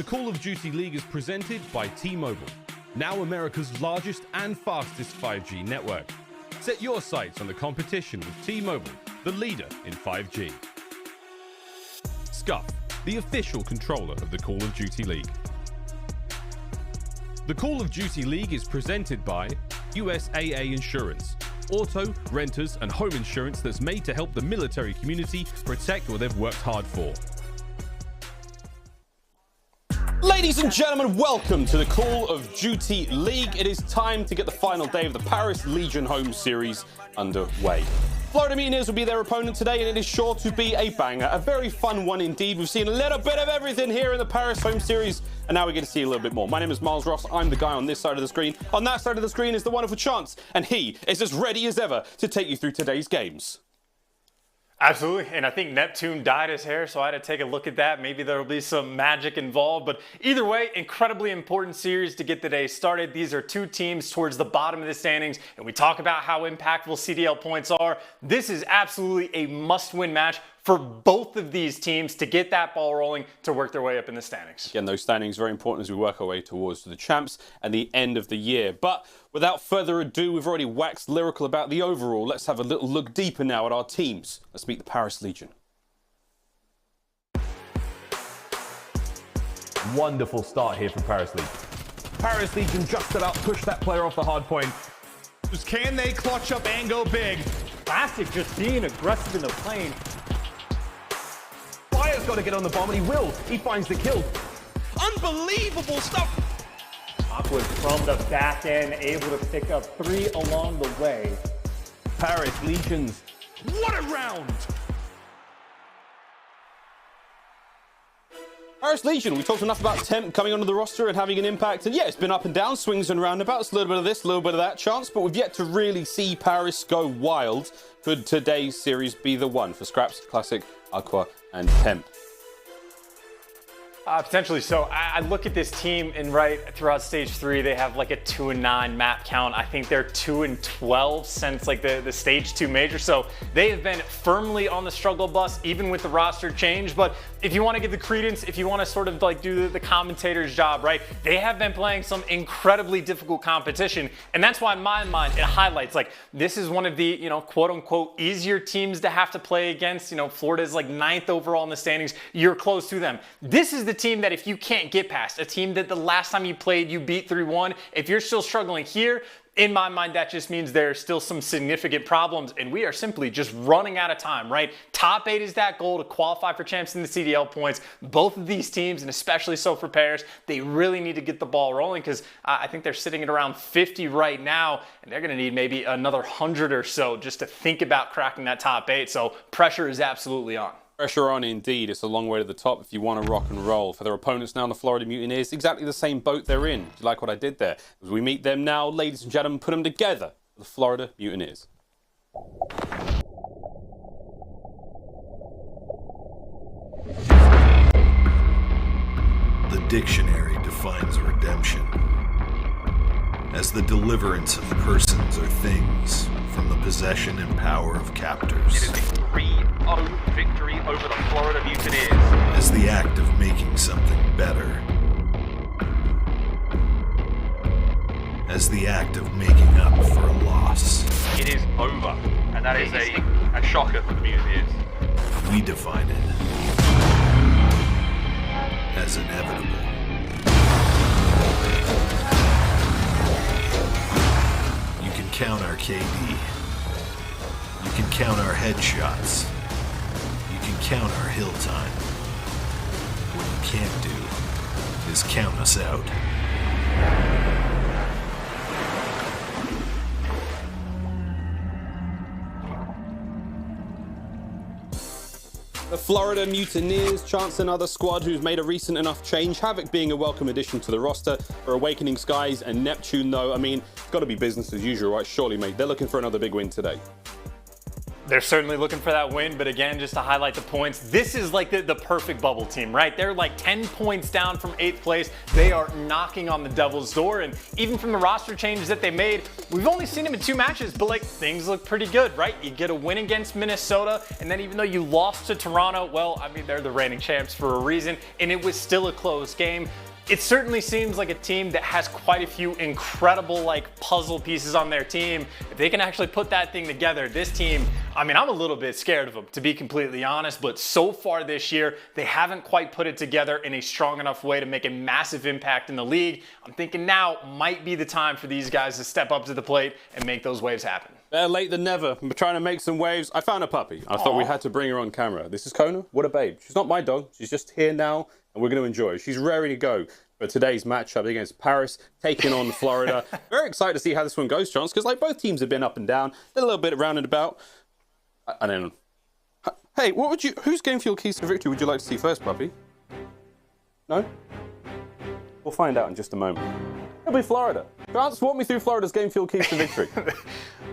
Call of Duty League is presented by T-Mobile, now America's largest and fastest 5G network. Set your sights on the competition with T-Mobile, the leader in 5G. Scump, the official controller of the Call of Duty League. The Call of Duty League is presented by USAA Insurance, auto, renters, and home insurance that's made to help the military community protect what they've worked hard for. Ladies and gentlemen, welcome to the Call of Duty League. It is time to get the final day of the Paris Legion home series underway. Florida Mutineers will be their opponent today, and it is sure to be a banger. A very fun one indeed. We've seen a little bit of everything here in the Paris home series, and now we're going to see a little bit more. My name is Miles Ross. I'm the guy on this side of the screen. On that side of the screen is the wonderful Chance, and he is as ready as ever to take you through today's games. Absolutely, and I think Neptune dyed his hair, so I had to take a look at that. Maybe there will be some magic involved, but either way, incredibly important series to get the day started. These are two teams towards the bottom of the standings, and we talk about how impactful CDL points are. This is absolutely a must-win match for both of these teams to get that ball rolling to work their way up in the standings. Again, those standings are very important as we work our way towards the champs and the end of the year. But without further ado, we've already waxed lyrical about the overall. Let's have a little look deeper now at our teams. Let's meet the Paris Legion. Wonderful start here for Paris Legion. Paris Legion just about pushed that player off the hard point. Can they clutch up and go big? Classic just being aggressive in the lane. Fire's got to get on the bomb, and he will. He finds the kill. Unbelievable stuff. Awkward from the back end, able to pick up 3 along the way. Paris Legions. What a round. Paris Legion, we talked enough about Temp coming onto the roster and having an impact. And yeah, it's been up and down, swings and roundabouts, a little bit of this, a little bit of that Chance, but we've yet to really see Paris go wild. Could today's series be the one for Scraps, Classic, Aqua, and Temp? Potentially so. I look at this team, and right throughout stage 3, they have like a 2-9 map count. I think they're 2-12 since like the stage 2 major. So they have been firmly on the struggle bus, even with the roster change. But if you want to give the credence, if you want to sort of like do the commentator's job, right? They have been playing some incredibly difficult competition, and that's why in my mind it highlights like this is one of the, you know, quote unquote easier teams to have to play against. You know, Florida is like 9th overall in the standings. You're close to them. This is the team that if you can't get past, a team that the last time you played you beat 3-1, if you're still struggling here, in my mind that just means there are still some significant problems, and we are simply just running out of time, right? Top 8 is that goal to qualify for champs in the CDL points. Both of these teams, and especially so for Paris, they really need to get the ball rolling, because I think they're sitting at around 50 right now, and they're going to need maybe another 100 or so just to think about cracking that top 8. So pressure is absolutely on. Pressure on indeed. It's a long way to the top if you want to rock and roll. For their opponents now, the Florida Mutineers, exactly the same boat they're in. Do you like what I did there? As we meet them now, ladies and gentlemen, put them together. The Florida Mutineers. The dictionary defines redemption as the deliverance of persons or things from the possession and power of captors. It is a 3-0 victory over the Florida Mutineers. As the act of making something better. As the act of making up for a loss. It is over, and that is a shocker for the Mutineers. We define it as inevitable. You can count our KD. You can count our headshots. You can count our hill time. What you can't do is count us out. The Florida Mutineers, Chance another squad who's made a recent enough change. Havoc being a welcome addition to the roster. For Awakening Skies and Neptune though, I mean, it's got to be business as usual, right? Surely, mate. They're looking for another big win today. They're certainly looking for that win, but again, just to highlight the points, this is like the perfect bubble team, right? They're like 10 points down from 8th place. They are knocking on the devil's door, and even from the roster changes that they made, we've only seen them in 2 matches, but like things look pretty good, right? You get a win against Minnesota, and then even though you lost to Toronto, well, I mean, they're the reigning champs for a reason, and it was still a close game. It certainly seems like a team that has quite a few incredible like puzzle pieces on their team. If they can actually put that thing together, this team, I mean, I'm a little bit scared of them, to be completely honest, but so far this year, they haven't quite put it together in a strong enough way to make a massive impact in the league. I'm thinking now might be the time for these guys to step up to the plate and make those waves happen. Better late than never. We're trying to make some waves. I found a puppy. I thought we had to bring her on camera. This is Kona. What a babe. She's not my dog. She's just here now, and we're going to enjoy her. She's raring to go for today's matchup against Paris, taking on Florida. Very excited to see how this one goes, Chance, because like both teams have been up and down. They're a little bit round and about. I don't know. Hey, what would you? Whose game fuel keys to victory would you like to see first, puppy? No? We'll find out in just a moment. It'll be Florida. Chance, walk me through Florida's game fuel keys to victory.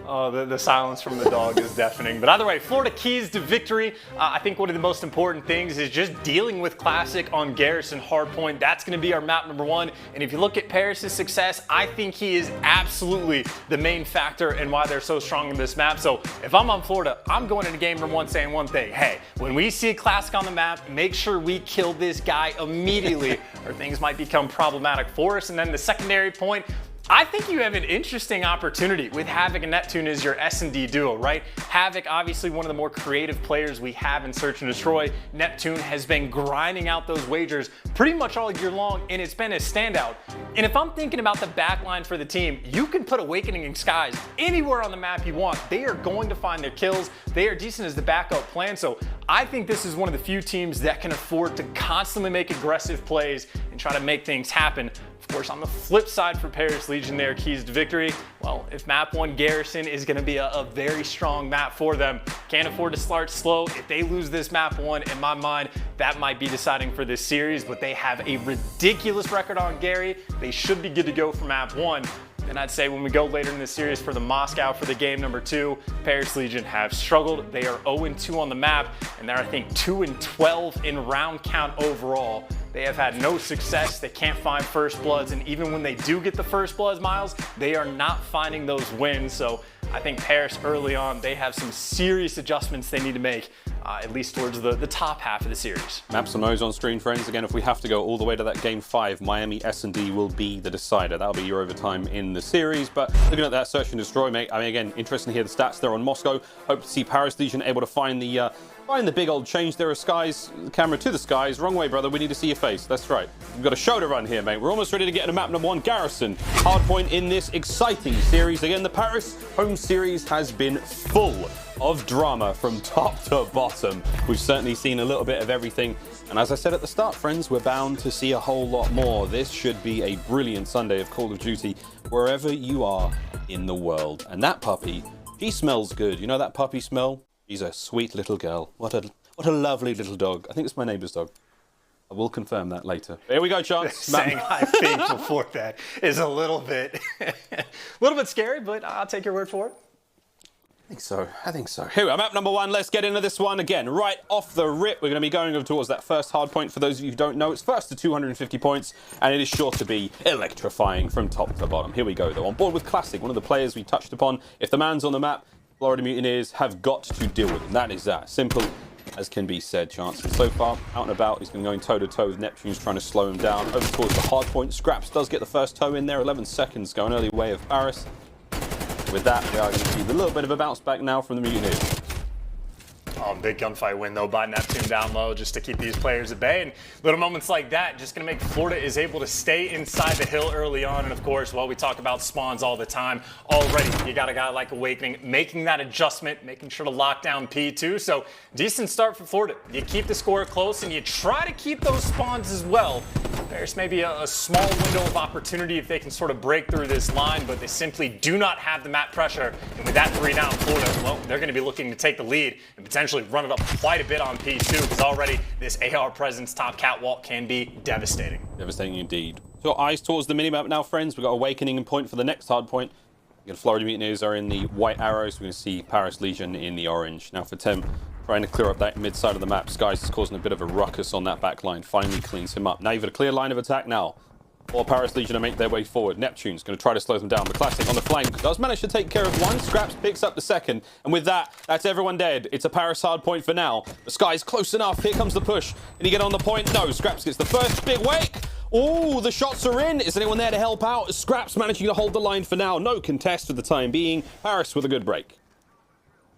Oh, the silence from the dog is deafening. But either way, Florida keys to victory. I think one of the most important things is just dealing with Classic on Garrison Hardpoint. That's going to be our map number 1. And if you look at Paris' success, I think he is absolutely the main factor in why they're so strong in this map. So if I'm on Florida, I'm going into game number 1 saying one thing. Hey, when we see Classic on the map, make sure we kill this guy immediately or things might become problematic for us. And then the secondary point, I think you have an interesting opportunity with Havoc and Neptune as your S&D duo, right? Havoc, obviously one of the more creative players we have in Search and Destroy. Neptune has been grinding out those wagers pretty much all year long, and it's been a standout. And if I'm thinking about the backline for the team, you can put Awakening and Skies anywhere on the map you want. They are going to find their kills. They are decent as the backup plan, so I think this is one of the few teams that can afford to constantly make aggressive plays and try to make things happen. Of course, on the flip side for Paris Legion, their keys to victory, well, if map 1 Garrison is going to be a very strong map for them, can't afford to start slow. If they lose this map 1, in my mind, that might be deciding for this series, but they have a ridiculous record on Gary. They should be good to go for map 1. And I'd say when we go later in the series for the Moscow for the game number 2, Paris Legion have struggled. They are 0-2 on the map, and they're, I think, 2-12 in round count overall. They have had no success. They can't find first bloods, and even when they do get the first bloods, Miles, they are not finding those wins. So I think Paris early on, they have some serious adjustments they need to make, at least towards the top half of the series. Maps and modes on screen, friends. Again, if we have to go all the way to that game 5, Miami S&D will be the decider. That'll be your overtime in the series. But looking at that Search and Destroy, mate, I mean, again, interesting to hear the stats there on Moscow. Hope to see Paris Legion able to find the big old change. There are skies, camera to the skies. Wrong way, brother. We need to see your face. That's right. We've got a show to run here, mate. We're almost ready to get into map number 1, Garrison. Hardpoint in this exciting series. Again, the Paris home series has been full of drama from top to bottom. We've certainly seen a little bit of everything. And as I said at the start, friends, we're bound to see a whole lot more. This should be a brilliant Sunday of Call of Duty wherever you are in the world. And that puppy, she smells good. You know that puppy smell? She's a sweet little girl. What a lovely little dog. I think it's my neighbor's dog. I will confirm that later. Here we go, Chance. Saying I think before that is a little bit scary, but I'll take your word for it. I think so. Here we are, map number 1. Let's get into this one again. Right off the rip, we're going to be going over towards that first hard point. For those of you who don't know, it's first to 250 points, and it is sure to be electrifying from top to bottom. Here we go, though. On board with Classic, one of the players we touched upon. If the man's on the map, Florida Mutineers have got to deal with him. That is that. Simple as can be said, Chance. And so far, out and about, he's been going toe-to-toe with Neptune's trying to slow him down. Over towards the hard point. Scraps does get the first toe in there. 11 seconds, go an early way of Paris. With that, we are going to see a little bit of a bounce back now from the Mutineers. Oh, big gunfight win, though, by Neptune down low just to keep these players at bay. And little moments like that just going to make Florida is able to stay inside the hill early on. And, of course, while we talk about spawns all the time, already you got a guy like Awakening making that adjustment, making sure to lock down P2. So, decent start for Florida. You keep the score close, and you try to keep those spawns as well. There's maybe a small window of opportunity if they can sort of break through this line, but they simply do not have the map pressure. And with that 3 down, Florida, well, they're going to be looking to take the lead and potentially run it up quite a bit on P2, because already this AR presence top catwalk can be devastating. Devastating indeed. So eyes towards the minimap now, friends. We've got Awakening in point for the next hard point. Again, Florida Mutineers are in the white arrows. We're going to see Paris Legion in the orange. Now for Temp, trying to clear up that mid side of the map. Skies is causing a bit of a ruckus on that back line. Finally cleans him up. Now you've got a clear line of attack now. Or Paris Legion to make their way forward. Neptune's going to try to slow them down. The Classic on the flank does manage to take care of one. Scraps picks up the second. And with that, that's everyone dead. It's a Paris hard point for now. The Sky's close enough. Here comes the push. Can he get on the point? No. Scraps gets the first. Big wake. Oh, the shots are in. Is anyone there to help out? Scraps managing to hold the line for now. No contest for the time being. Paris with a good break.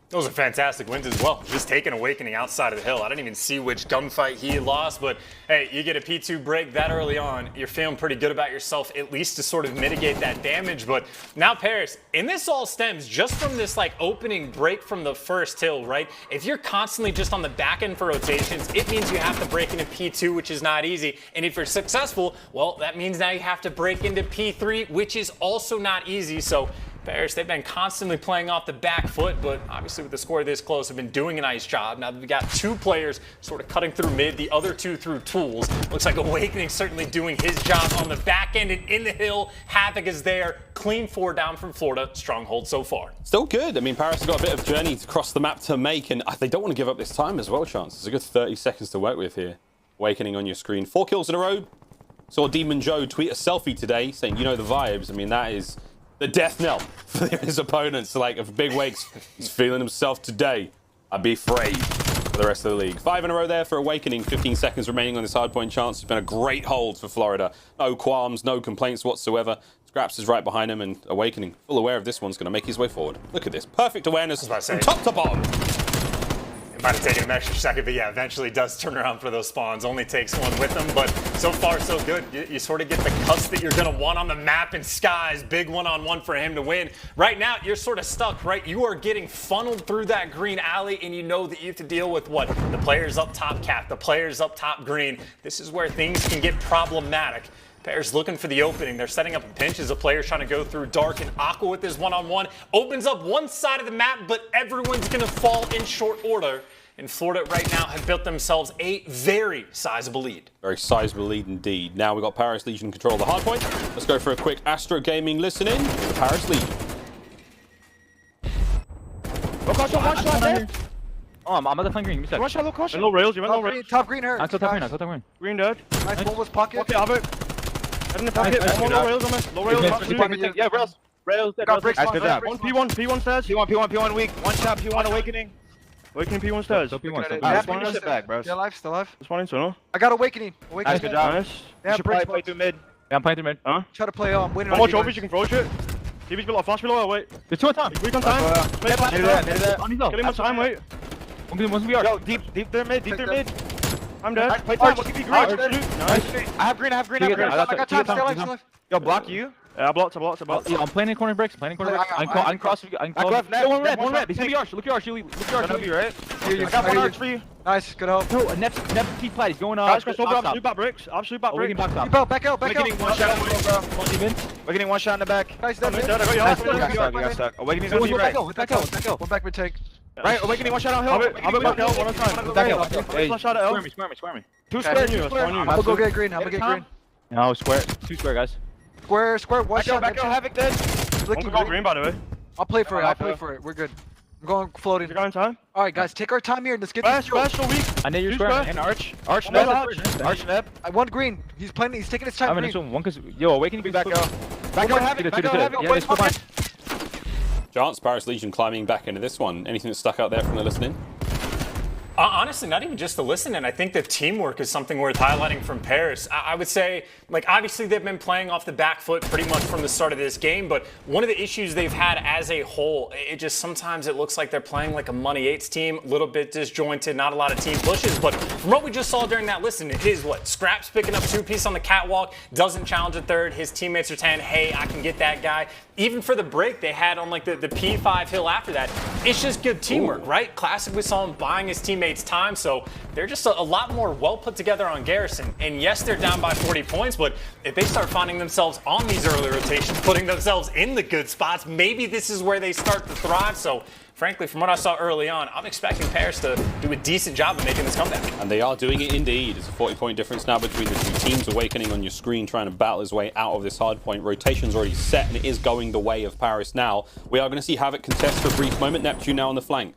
Those are fantastic wins as well. Just taking Awakening outside of the hill. I didn't even see which gunfight he lost, but hey, you get a P2 break that early on. You're feeling pretty good about yourself, at least to sort of mitigate that damage. But now Paris, and this all stems just from this like opening break from the first hill, right? If you're constantly just on the back end for rotations, it means you have to break into P2, which is not easy. And if you're successful, well, that means now you have to break into P3, which is also not easy. So Paris, they've been constantly playing off the back foot, but obviously with the score this close, have been doing a nice job. Now that we've got two players sort of cutting through mid, the other two through tools. Looks like Awakening certainly doing his job on the back end and in the hill. Havoc is there. Clean 4 down from Florida. Stronghold so far. Still good. I mean, Paris has got a bit of journey across the map to make, and they don't want to give up this time as well, Chance. There's a good 30 seconds to work with here. Awakening on your screen. 4 kills in a row. Saw Demon Joe tweet a selfie today saying, you know the vibes. I mean, that is the death knell for his opponents. Like, of big wakes, he's feeling himself today. I'd be afraid for the rest of the league. 5 in a row there for Awakening. 15 seconds remaining on this hardpoint Chance. It's been a great hold for Florida. No qualms, no complaints whatsoever. Scraps is right behind him, and Awakening, full aware of this one's going to make his way forward. Look at this. Perfect awareness from top to bottom. It might have taken an extra second, but yeah, eventually does turn around for those spawns. Only takes one with them, but so far so good. You sort of get the cuts that you're going to want on the map, and Skies, big one-on-one for him to win. Right now, you're sort of stuck, right? You are getting funneled through that green alley, and you know that you have to deal with what? The players up top cap, the players up top green. This is where things can get problematic. Paris looking for the opening. They're setting up a pinch as a player's trying to go through dark, and Aqua with his one-on-one opens up one side of the map, but everyone's going to fall in short order. And Florida right now have built themselves a very sizable lead. Very sizable lead indeed. Now we've got Paris Legion control of the hardpoint. Let's go for a quick Astro Gaming listen in to the Paris Legion. Look, one shot there. Oh, I'm at the flank green. One shot, look, caution. Low rails, you're in low rails. Top green hurt. I'm still top green, I'm still top green. Green dead. Nice, one was pocket. Okay, have it. Head in the pocket. One more low rails on me. Low rails. Yeah, rails. Rails dead. Got bricks. One P1 stairs. P1 weak. One shot, P1 Awakening. Awakening P1 stairs. Still P1, still Yeah, P1. finish it back, bro. Still alive. Responding to no. I got Awakening. Nice, good job. Nice. Yeah, You should probably play through mid. Yeah, I'm playing through mid. Huh? Try to play winning. One more trophies, you can throw it. TV's built a flash below, wait. There's 2 on top. Weak on time. On his Kill him on time, wait. One's VR. Yo, deep there mid. I'm dead. Play Arch, time. Nice. I have green. I got time. Stay alive. Yo, block you. Yeah, I blocked. Yeah, I'm playing in corner bricks. I can cross. I can cross. One red. He's gonna be arch. Look at arch. Look at arch. Right? I got one arch for you. Nice, good help. No, a Nep's T-plat. He's going Guys, absolute back bricks. Absolute back bricks. Back out. Awakening one shot. Awakening one shot in the back. Guys, I got you got stuck. Awakening's gonna be right. Back out. One back mid tank. Right, Awakening one shot on hill. Have it back out one at a time. Back out. Hey, Flash out at L. Square me. 2 square. I'm gonna go get green. No, square. 2 square, guys. Square. One shot. Back out. Havoc dead. One go green, by the way. I'll play for it. We're good. I'm going floating. You're going time? Alright, guys, take our time here and let's get this. Special weak. I need your square. And Arch Neb. I want green. He's taking his time. I'm in one because Awakening back out. Back out, Havoc. Yeah, it's fine. Chance, Paris Legion climbing back into this one. Anything that stuck out there from the listening? Honestly, not even just the listening. I think the teamwork is something worth highlighting from Paris. I would say, like, obviously they've been playing off the back foot pretty much from the start of this game, but one of the issues they've had as a whole, it just sometimes it looks like they're playing like a Money 8s team, a little bit disjointed, not a lot of team pushes, but from what we just saw during that listen, it is what? Scraps picking up 2-piece on the catwalk, doesn't challenge a third, his teammates are saying, hey, I can get that guy. Even for the break they had on like the P5 hill after that, it's just good teamwork, right? Classic, we saw him buying his teammates teammates time, so they're just a lot more well put together on Garrison. And yes, they're down by 40 points, but if they start finding themselves on these early rotations, putting themselves in the good spots, maybe this is where they start to thrive. So frankly, from what I saw early on, I'm expecting Paris to do a decent job of making this comeback. And they are doing it indeed. It's a 40-point difference now between the two teams. Awakening on your screen trying to battle his way out of this hard point. Rotation's already set, and it is going the way of Paris now. We are going to see Havoc contest for a brief moment. Neptune now on the flank,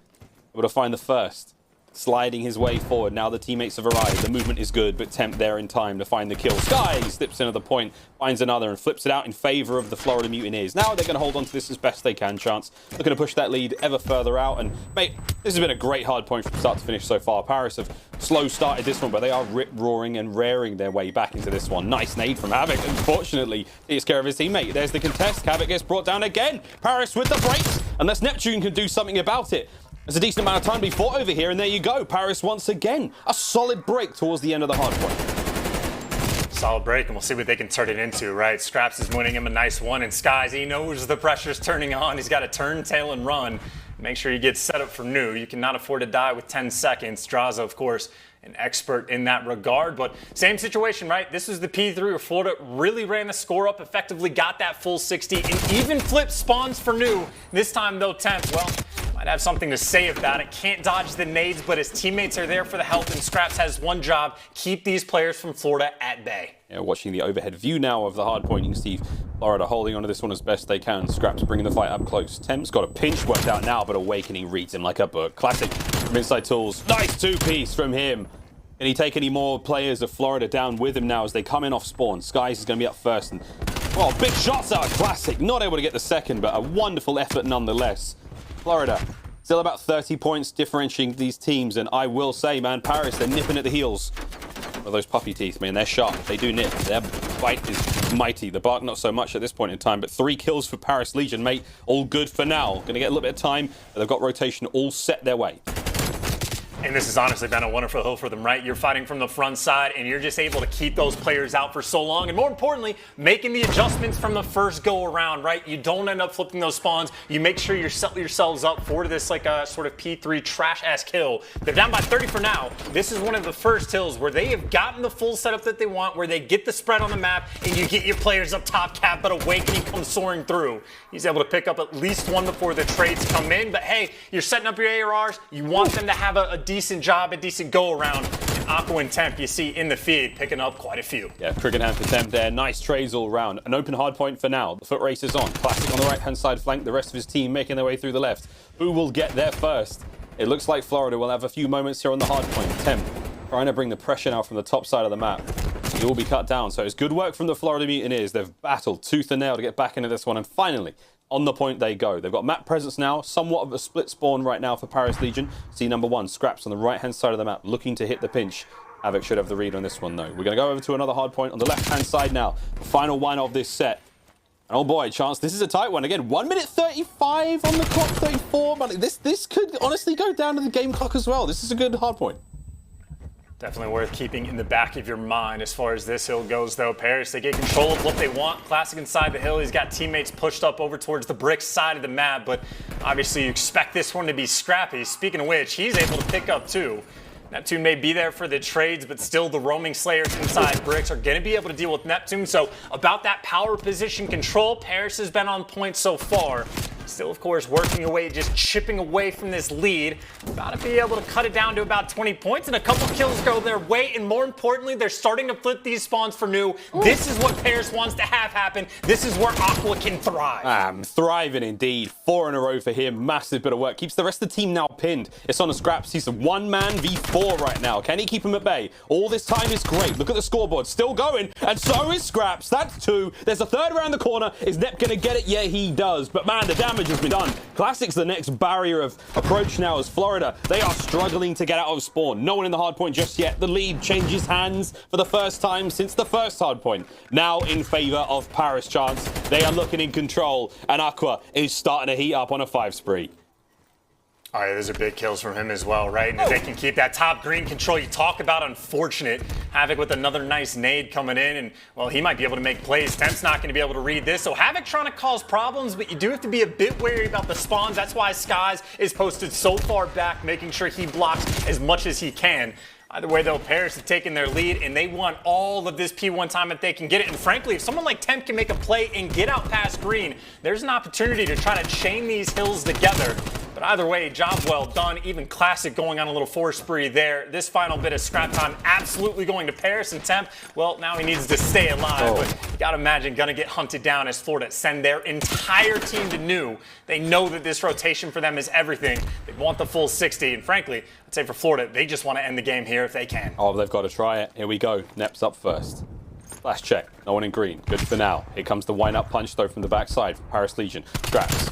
able to find the first. Sliding his way forward. Now the teammates have arrived. The movement is good, but Temp there in time to find the kill. Sky slips into the point, finds another, and flips it out in favor of the Florida Mutineers. Now they're going to hold on to this as best they can. Chance looking to push that lead ever further out. And mate, this has been a great hard point from start to finish so far. Paris have slow started this one, but they are rip-roaring and raring their way back into this one. Nice nade from Havoc. Unfortunately, he takes care of his teammate. There's the contest. Havoc gets brought down again. Paris with the breaks, unless Neptune can do something about it. There's a decent amount of time to be fought over here, and there you go. Paris once again. A solid break towards the end of the hard point. Solid break, and we'll see what they can turn it into, right? Scraps is winning him a nice one, and Skies, he knows the pressure's turning on. He's got to turn, tail, and run. Make sure he gets set up for new. You cannot afford to die with 10 seconds. Draza, of course, an expert in that regard, but same situation, right? This was the P3 where Florida really ran the score up, effectively got that full 60, and even flipped spawns for new. This time, though, Temp, well, might have something to say about it. Can't dodge the nades, but his teammates are there for the help, and Scraps has one job: keep these players from Florida at bay. Yeah, watching the overhead view now of the hard point, you can see Florida holding onto this one as best they can. Scraps bringing the fight up close. Temp's got a pinch worked out now, but Awakening reads him like a book. Classic from Inside Tools. Nice two-piece from him. Can he take any more players of Florida down with him now as they come in off spawn? Skies is going to be up first. And, well, big shots out. Classic. Not able to get the second, but a wonderful effort nonetheless. Florida, still about 30 points differentiating these teams. And I will say, man, Paris, they're nipping at the heels. Well, those puppy teeth, man, they're sharp. They do nip. Their bite is mighty. The bark, not so much at this point in time. But 3 kills for Paris Legion, mate. All good for now. Going to get a little bit of time. But they've got rotation all set their way. And this has honestly been a wonderful hill for them, right? You're fighting from the front side, and you're just able to keep those players out for so long. And more importantly, making the adjustments from the first go around, right? You don't end up flipping those spawns. You make sure you set yourselves up for this like a sort of P3 trash-ass kill. They're down by 30 for now. This is one of the first hills where they have gotten the full setup that they want, where they get the spread on the map, and you get your players up top cap, but Awakening comes soaring through. He's able to pick up at least one before the trades come in. But hey, you're setting up your ARRs. You want them to have a decent job, a decent go-around. And Aqua and Temp, you see in the feed, picking up quite a few. Yeah, trigger hand for Temp there. Nice trades all around. An open hard point for now. The foot race is on. Classic on the right-hand side flank. The rest of his team making their way through the left. Who will get there first? It looks like Florida will have a few moments here on the hard point. Temp trying to bring the pressure now from the top side of the map. He will be cut down. So it's good work from the Florida Mutineers. They've battled tooth and nail to get back into this one. And finally, on the point they go. They've got map presence now, somewhat of a split spawn right now for Paris Legion. See number 1, Scraps on the right-hand side of the map, looking to hit the pinch. Havoc should have the read on this one, though. We're going to go over to another hard point on the left-hand side now. The final one of this set. And oh boy, Chance, this is a tight one. Again, 1 minute 35 on the clock, 34. But this could honestly go down to the game clock as well. This is a good hard point. Definitely worth keeping in the back of your mind as far as this hill goes, though. Paris, they get control of what they want. Classic inside the hill. He's got teammates pushed up over towards the brick side of the map, but obviously you expect this one to be scrappy. Speaking of which, he's able to pick up 2. Neptune may be there for the trades, but still the roaming slayers inside bricks are going to be able to deal with Neptune. So about that power position control, Paris has been on point so far. Still, of course, working away, just chipping away from this lead. About to be able to cut it down to about 20 points, and a couple kills go their way. And more importantly, they're starting to flip these spawns for new. Ooh. This is what Paris wants to have happen. This is where Aqua can thrive. Thriving indeed. 4 in a row for him. Massive bit of work. Keeps the rest of the team now pinned. It's on a Scraps. He's a one-man v4 right now. Can he keep him at bay? All this time is great. Look at the scoreboard. Still going. And so is Scraps. That's 2. There's a third around the corner. Is Nep going to get it? Yeah, he does. But man, the damage has been done. Classic's the next barrier of approach now as Florida. They are struggling to get out of spawn. No one in the hard point just yet. The lead changes hands for the first time since the first hard point. Now in favor of Paris Chance. They are looking in control. And Aqua is starting to heat up on a 5 spree. All right, those are big kills from him as well, right? And if they can keep that top green control, you talk about unfortunate. Havoc with another nice nade coming in, and, well, he might be able to make plays. Temp's not going to be able to read this, so Havoc trying to cause problems, but you do have to be a bit wary about the spawns. That's why Skies is posted so far back, making sure he blocks as much as he can. Either way, though, Paris have taken their lead, and they want all of this P1 time if they can get it. And frankly, if someone like Temp can make a play and get out past green, there's an opportunity to try to chain these hills together. But either way, job well done. Even Classic going on a little force spree there. This final bit of scrap time absolutely going to Paris, and Temp, well, now he needs to stay alive. But you gotta imagine gonna get hunted down as Florida send their entire team to new. They know that this rotation for them is everything. They want the full 60, and frankly, I'd say for Florida, they just want to end the game here if they can. Oh, they've got to try it. Here we go. Nep's up first. Flash check. No one in green. Good for now. Here comes the wind-up punch, though, from the backside. Paris Legion. Scraps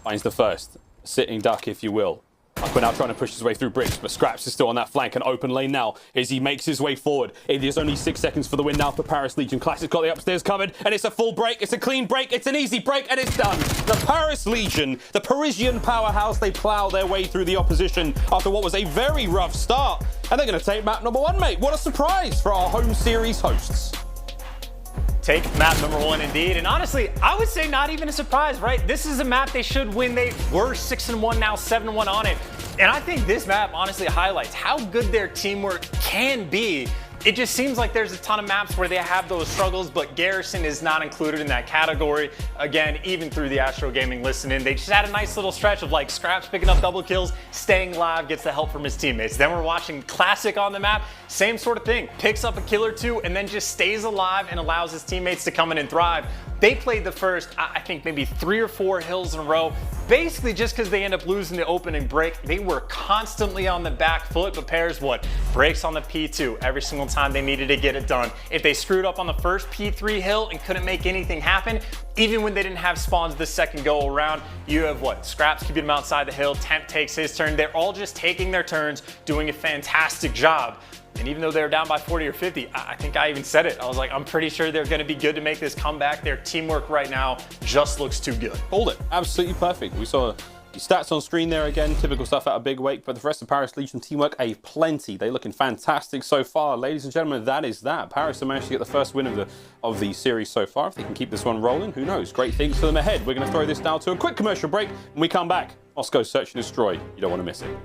finds the first. Sitting duck, if you will. Aqua now trying to push his way through bricks, but Scraps is still on that flank. An open lane now as he makes his way forward. It is only 6 seconds for the win now for Paris Legion. Classic got the upstairs covered, and it's a full break. It's a clean break. It's an easy break, and it's done. The Paris Legion, the Parisian powerhouse, they plow their way through the opposition after what was a very rough start. And they're going to take map number 1, mate. What a surprise for our home series hosts. Take map number 1 indeed, and honestly, I would say not even a surprise, right? This is a map they should win. They were 6-1, now 7-1 on it. And I think this map honestly highlights how good their teamwork can be. It just seems like there's a ton of maps where they have those struggles, but Garrison is not included in that category. Again, even through the Astro Gaming listening, they just had a nice little stretch of like Scraps picking up double kills, staying alive, gets the help from his teammates. Then we're watching Classic on the map, same sort of thing. Picks up a kill or two and then just stays alive and allows his teammates to come in and thrive. They played the first, I think maybe 3 or 4 hills in a row, basically just because they end up losing the opening break. They were constantly on the back foot, but Pairs breaks on the P2 every single time they needed to get it done. If they screwed up on the first P3 hill and couldn't make anything happen, even when they didn't have spawns the second go around, you have Scraps keeping them outside the hill, Temp takes his turn. They're all just taking their turns, doing a fantastic job. And even though they were down by 40 or 50, I think I even said it. I was like, I'm pretty sure they're going to be good to make this comeback. Their teamwork right now just looks too good. Hold it. Absolutely perfect. We saw the stats on screen there again. Typical stuff out of Big Wake. But the rest of Paris Legion teamwork, plenty. They're looking fantastic so far. Ladies and gentlemen, that is that. Paris have managed to get the first win of the series so far. If they can keep this one rolling, who knows? Great things for them ahead. We're going to throw this now to a quick commercial break. When we come back, Moscow Search and Destroy. You don't want to miss it.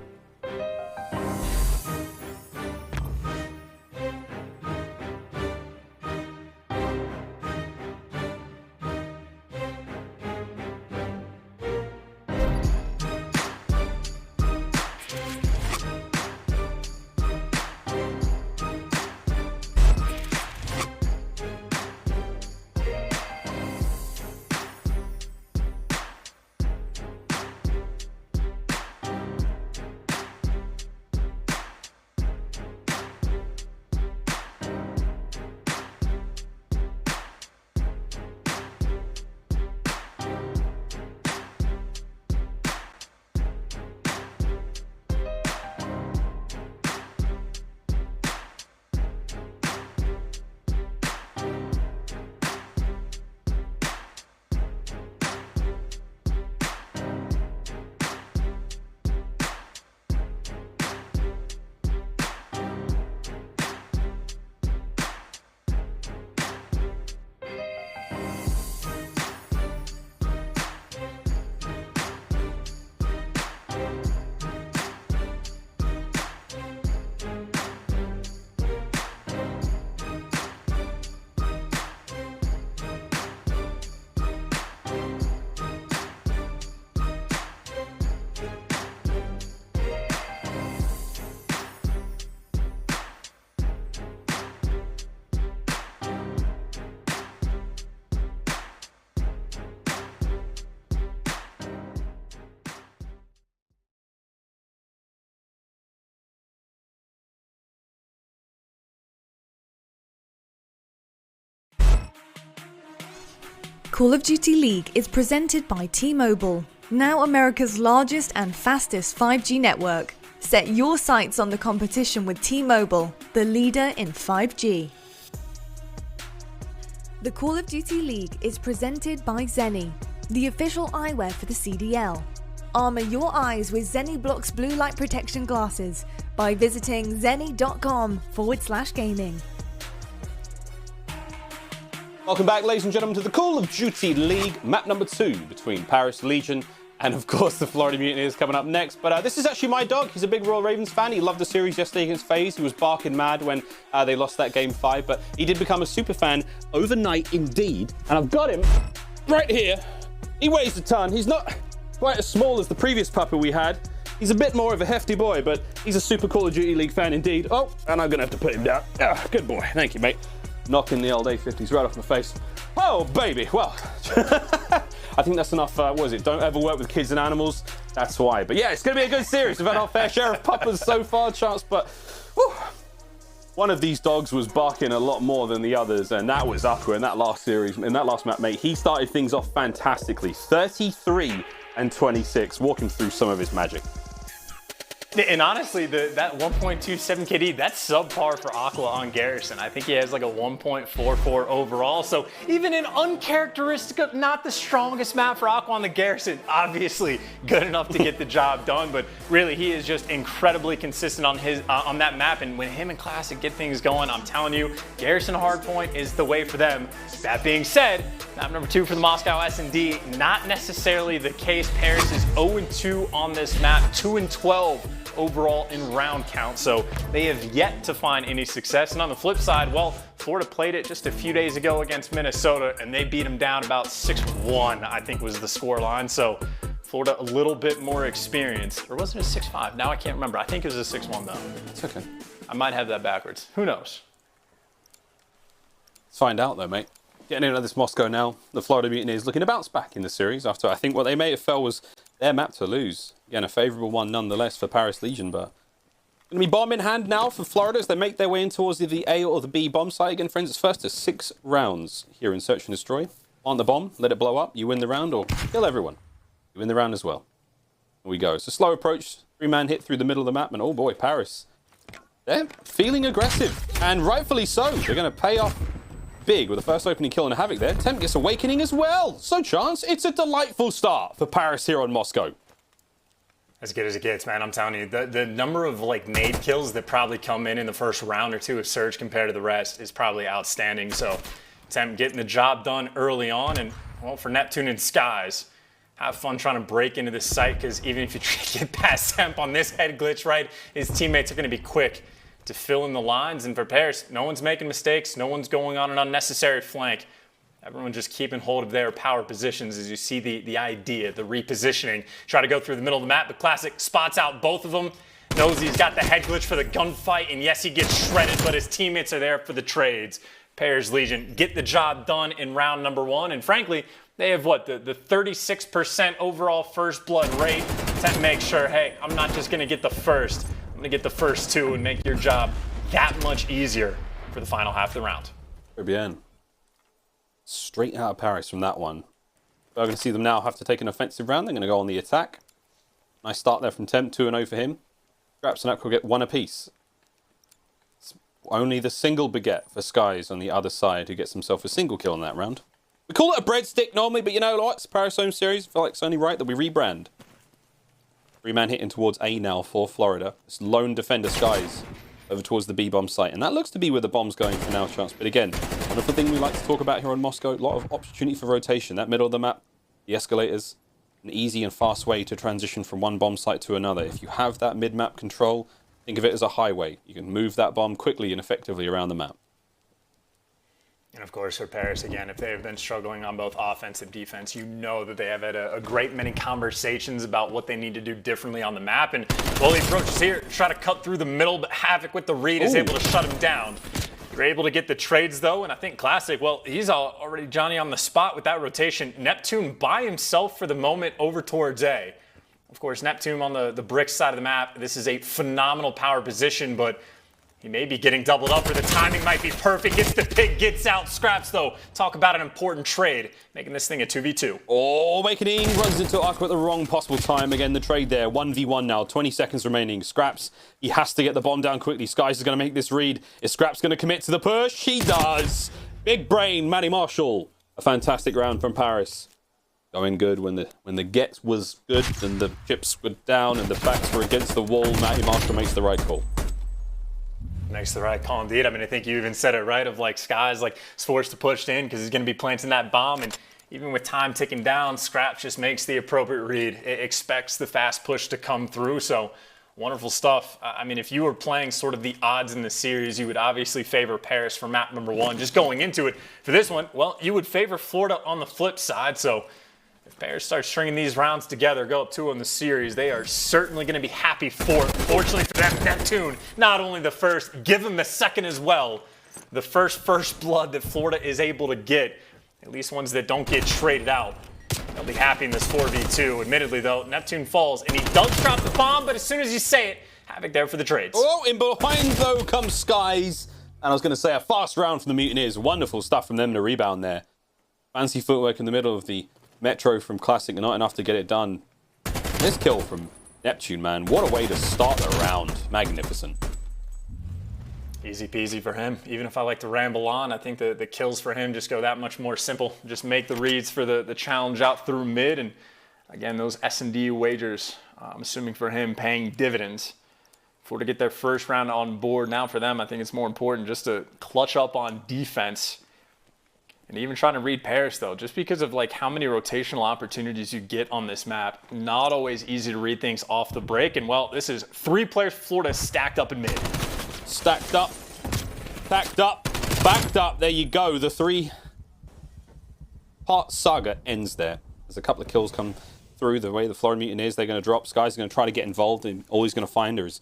Call of Duty League is presented by T-Mobile, now America's largest and fastest 5G network. Set your sights on the competition with T-Mobile, the leader in 5G. The Call of Duty League is presented by Zenny, the official eyewear for the CDL. Armor your eyes with Zenni Block's blue light protection glasses by visiting zenni.com/gaming. Welcome back, ladies and gentlemen, to the Call of Duty League, map number 2 between Paris Legion and, of course, the Florida Mutineers coming up next. But this is actually my dog. He's a big Royal Ravens fan. He loved the series yesterday against FaZe. He was barking mad when they lost that game 5. But he did become a super fan overnight indeed. And I've got him right here. He weighs a ton. He's not quite as small as the previous puppy we had. He's a bit more of a hefty boy, but he's a super Call of Duty League fan indeed. Oh, and I'm going to have to put him down. Ah, good boy. Thank you, mate. Knocking the old A50s right off my face. Oh, baby. Well, I think that's enough. What is it? Don't ever work with kids and animals. That's why. But yeah, it's going to be a good series. We've had our fair share of puppers so far, chance, but whew, one of these dogs was barking a lot more than the others, and that was Røkkr in that last series, in that last map, mate. He started things off fantastically. 33 and 26, walking through some of his magic. And honestly, that 1.27 KD, that's subpar for Aqua on Garrison. I think he has like a 1.44 overall. So even an uncharacteristic, not the strongest map for Aqua on the Garrison, obviously good enough to get the job done. But really, he is just incredibly consistent on his on that map. And when him and Classic get things going, I'm telling you, Garrison Hardpoint is the way for them. That being said, map number 2 for the Moscow S&D, not necessarily the case. Paris is 0-2 on this map, 2-12. Overall in round count, so they have yet to find any success. And on the flip side, well, Florida played it just a few days ago against Minnesota, and they beat them down about 6-1, I think was the score line. So Florida a little bit more experienced. Or was it a 6-5? Now I can't remember. I think it was a 6-1 though. It's okay. I might have that backwards. Who knows? Let's find out though, mate. Getting into this Moscow now. The Florida Mutineers looking to bounce back in the series after I think what they may have felt was their map to lose. Again, a favourable one nonetheless for Paris Legion, but going to be bomb in hand now for Florida as they make their way in towards the A or the B bomb site. Again, friends, it's first to 6 rounds here in Search and Destroy. Plant the bomb, let it blow up, you win the round, or kill everyone. You win the round as well. Here we go. It's a slow approach, 3-man hit through the middle of the map, and oh boy, Paris. They're feeling aggressive, and rightfully so. They're going to pay off big with the first opening kill and a Havoc there. Temp gets Awakening as well. So, Chance, it's a delightful start for Paris here on Moscow. As good as it gets, man. I'm telling you, the number of like nade kills that probably come in the first round or 2 of Surge compared to the rest is probably outstanding. So, Temp getting the job done early on, and well, for Neptune and Skies, have fun trying to break into this site, because even if you get past Temp on this head glitch, right, his teammates are going to be quick to fill in the lines. And for Paris, no one's making mistakes, no one's going on an unnecessary flank. Everyone just keeping hold of their power positions as you see the idea, the repositioning. Try to go through the middle of the map, but Classic spots out both of them. Knows he's got the head glitch for the gunfight, and yes, he gets shredded, but his teammates are there for the trades. Paris Legion get the job done in round number 1, and frankly, they have what, the 36% overall first blood rate to make sure, hey, I'm not just gonna get the first, I'm gonna get the first 2 and make your job that much easier for the final half of the round. Very bien. Straight out of Paris from that one. We're going to see them now have to take an offensive round. They're going to go on the attack. Nice start there from Temp, 2-0 for him. Scraps and Røkkr get 1 apiece. It's only the single beget for Skies on the other side, who gets himself a single kill in that round. We call it a breadstick normally, but you know what? It's a Paris home series. I feel like it's only right that we rebrand. 3-man hitting towards A now for Florida. This lone defender Skies over towards the B bomb site, and that looks to be where the bomb's going for now, Chance. But again, one of the things we like to talk about here on Moscow, a lot of opportunity for rotation. That middle of the map, the escalators, an easy and fast way to transition from one bomb site to another. If you have that mid-map control, think of it as a highway. You can move that bomb quickly and effectively around the map. And of course, for Paris, again, if they've been struggling on both offense and defense, you know that they have had a great many conversations about what they need to do differently on the map. And well, he approaches here, try to cut through the middle, but Havoc with the read is able to shut him down. They're able to get the trades, though, and I think Classic, well, he's already Johnny on the spot with that rotation. Neptune by himself for the moment over towards A. Of course, Neptune on the brick side of the map. This is a phenomenal power position, but he may be getting doubled up, or the timing might be perfect. Gets the pick, gets out, Scraps, though. Talk about an important trade, making this thing a 2v2. Oh, Awakening runs into Røkkr at the wrong possible time. Again, the trade there. 1v1 now, 20 seconds remaining. Scraps, he has to get the bomb down quickly. Skies is going to make this read. Is Scraps going to commit to the push? He does. Big brain, Matty Marshall. A fantastic round from Paris. Going good when the get was good and the chips were down and the backs were against the wall. Matty Marshall makes the right call. Makes the right call indeed. I mean, I think you even said it right of like Sky's like forced to push in because he's going to be planting that bomb, and even with time ticking down, Scraps just makes the appropriate read. It expects the fast push to come through, so wonderful stuff. I mean, if you were playing sort of the odds in the series, you would obviously favor Paris for map number 1. Just going into it for this one, well, you would favor Florida on the flip side. So if Paris starts stringing these rounds together, go up 2 in the series, they are certainly going to be happy for it. Fortunately for them, Neptune, not only the first, give them the second as well. The first blood that Florida is able to get, at least ones that don't get traded out. They'll be happy in this 4v2. Admittedly, though, Neptune falls, and he does drop the bomb, but as soon as you say it, Havoc there for the trades. Oh, in behind, though, comes Skies. And I was going to say a fast round from the Mutineers. Wonderful stuff from them to rebound there. Fancy footwork in the middle of the Metro from Classic, not enough to get it done. This kill from Neptune, man. What a way to start the round. Magnificent. Easy peasy for him. Even if I like to ramble on, I think the kills for him just go that much more simple. Just make the reads for the challenge out through mid. And again, those S&D wagers, I'm assuming for him, paying dividends. For to get their first round on board, now for them, I think it's more important just to clutch up on defense. And even trying to read Paris, though, just because of like how many rotational opportunities you get on this map, not always easy to read things off the break. And well, this is 3 players for Florida stacked up in mid. Stacked up, packed up, backed up. There you go. The 3-part saga ends there. There's a couple of kills come through the way the Florida Mutineers. They're going to drop. Sky's going to try to get involved, and all he's going to find are his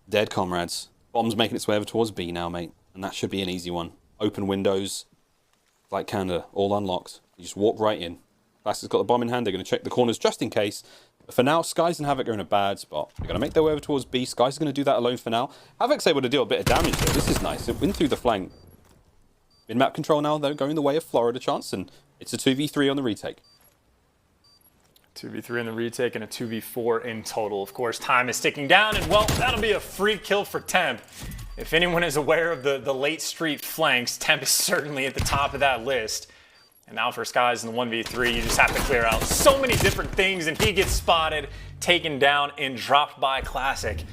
dead comrades. Bomb's making its way over towards B now, mate, and that should be an easy one. Open windows, like Canada, all unlocked. You just walk right in. Classic's got the bomb in hand. They're going to check the corners just in case. But for now, Skies and Havoc are in a bad spot. They're going to make their way over towards B. Skies is going to do that alone for now. Havoc's able to deal a bit of damage here. This is nice. It went through the flank. Mid-map control now, though, going the way of Florida chance, and it's a 2v3 on the retake. 2v3 in the retake and a 2v4 in total. Of course, time is ticking down, and well, that'll be a free kill for Temp. If anyone is aware of the late street flanks, Temp is certainly at the top of that list. And now for Skies in the 1v3, you just have to clear out so many different things, and he gets spotted, taken down, and dropped by Classic.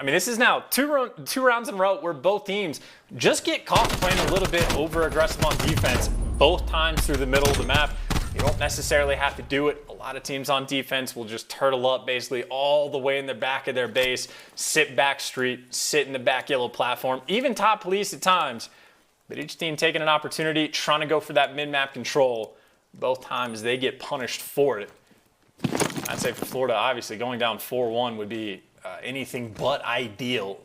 I mean, this is now two rounds in a row where both teams just get caught playing a little bit over-aggressive on defense, both times through the middle of the map. You don't necessarily have to do it. A lot of teams on defense will just turtle up basically all the way in the back of their base, sit back street, sit in the back yellow platform, even top police at times. But each team taking an opportunity, trying to go for that mid-map control. Both times they get punished for it. I'd say for Florida, obviously, going down 4-1 would be anything but ideal.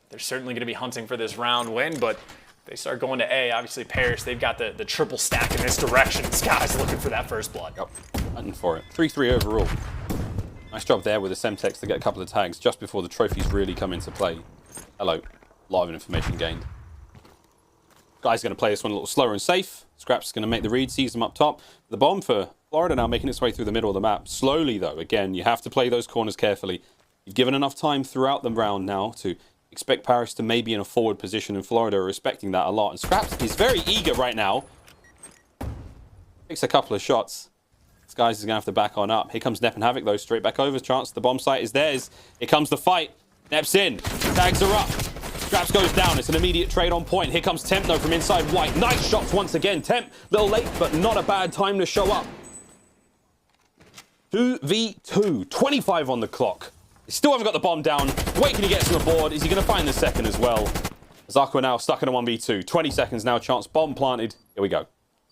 They're certainly going to be hunting for this round win, but they start going to A. Obviously, Paris, they've got the triple stack in this direction. Sky's looking for that first blood. Yep, hunting for it. 3-3 overall. Nice job there with the Semtex to get a couple of tags just before the trophies really come into play. Hello. A lot of information gained. Guy's going to play this one a little slower and safe. Scraps is going to make the read, sees them up top. The bomb for Florida now making its way through the middle of the map. Slowly, though. Again, you have to play those corners carefully. You've given enough time throughout the round now to expect Paris to maybe in a forward position, and Florida are respecting that a lot. And Scraps is very eager right now. Takes a couple of shots. Skies is going to have to back on up. Here comes Nep and Havoc, though, straight back over. Chance, the bomb site is theirs. Here comes the fight. Nep's in. Tags are up. Scraps goes down. It's an immediate trade on point. Here comes Temp, though, from inside white. Nice shots once again. Temp, a little late, but not a bad time to show up. 2v2. 25 on the clock. They still haven't got the bomb down. Awakening gets on the board. Is he going to find the second as well? As Aqua now stuck in a 1v2. 20 seconds now. Chance, bomb planted. Here we go.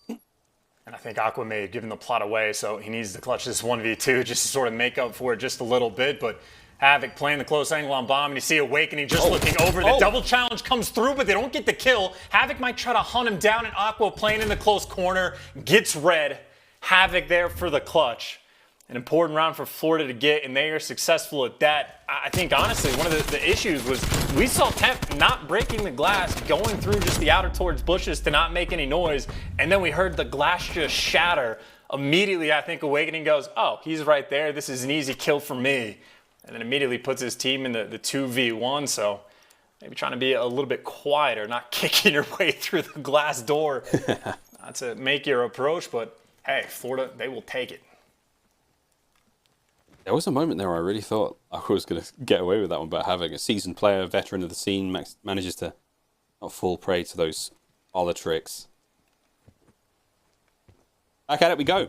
And I think Aqua may have given the plot away, so he needs to clutch this 1v2 just to sort of make up for it just a little bit. But Havoc playing the close angle on bomb, and you see Awakening just looking over. The double challenge comes through, but they don't get the kill. Havoc might try to hunt him down, and Aqua playing in the close corner gets red. Havoc there for the clutch. An important round for Florida to get, and they are successful at that. I think, honestly, one of the issues was we saw Temp not breaking the glass, going through just the outer towards bushes to not make any noise, and then we heard the glass just shatter. Immediately, I think Awakening goes, oh, he's right there. This is an easy kill for me. And then immediately puts his team in the 2v1, so maybe trying to be a little bit quieter, not kicking your way through the glass door. Not to make your approach, but hey, Florida, they will take it. There was a moment there where I really thought I was going to get away with that one, but having a seasoned player, veteran of the scene, manages to not fall prey to those other tricks. Back at it we go.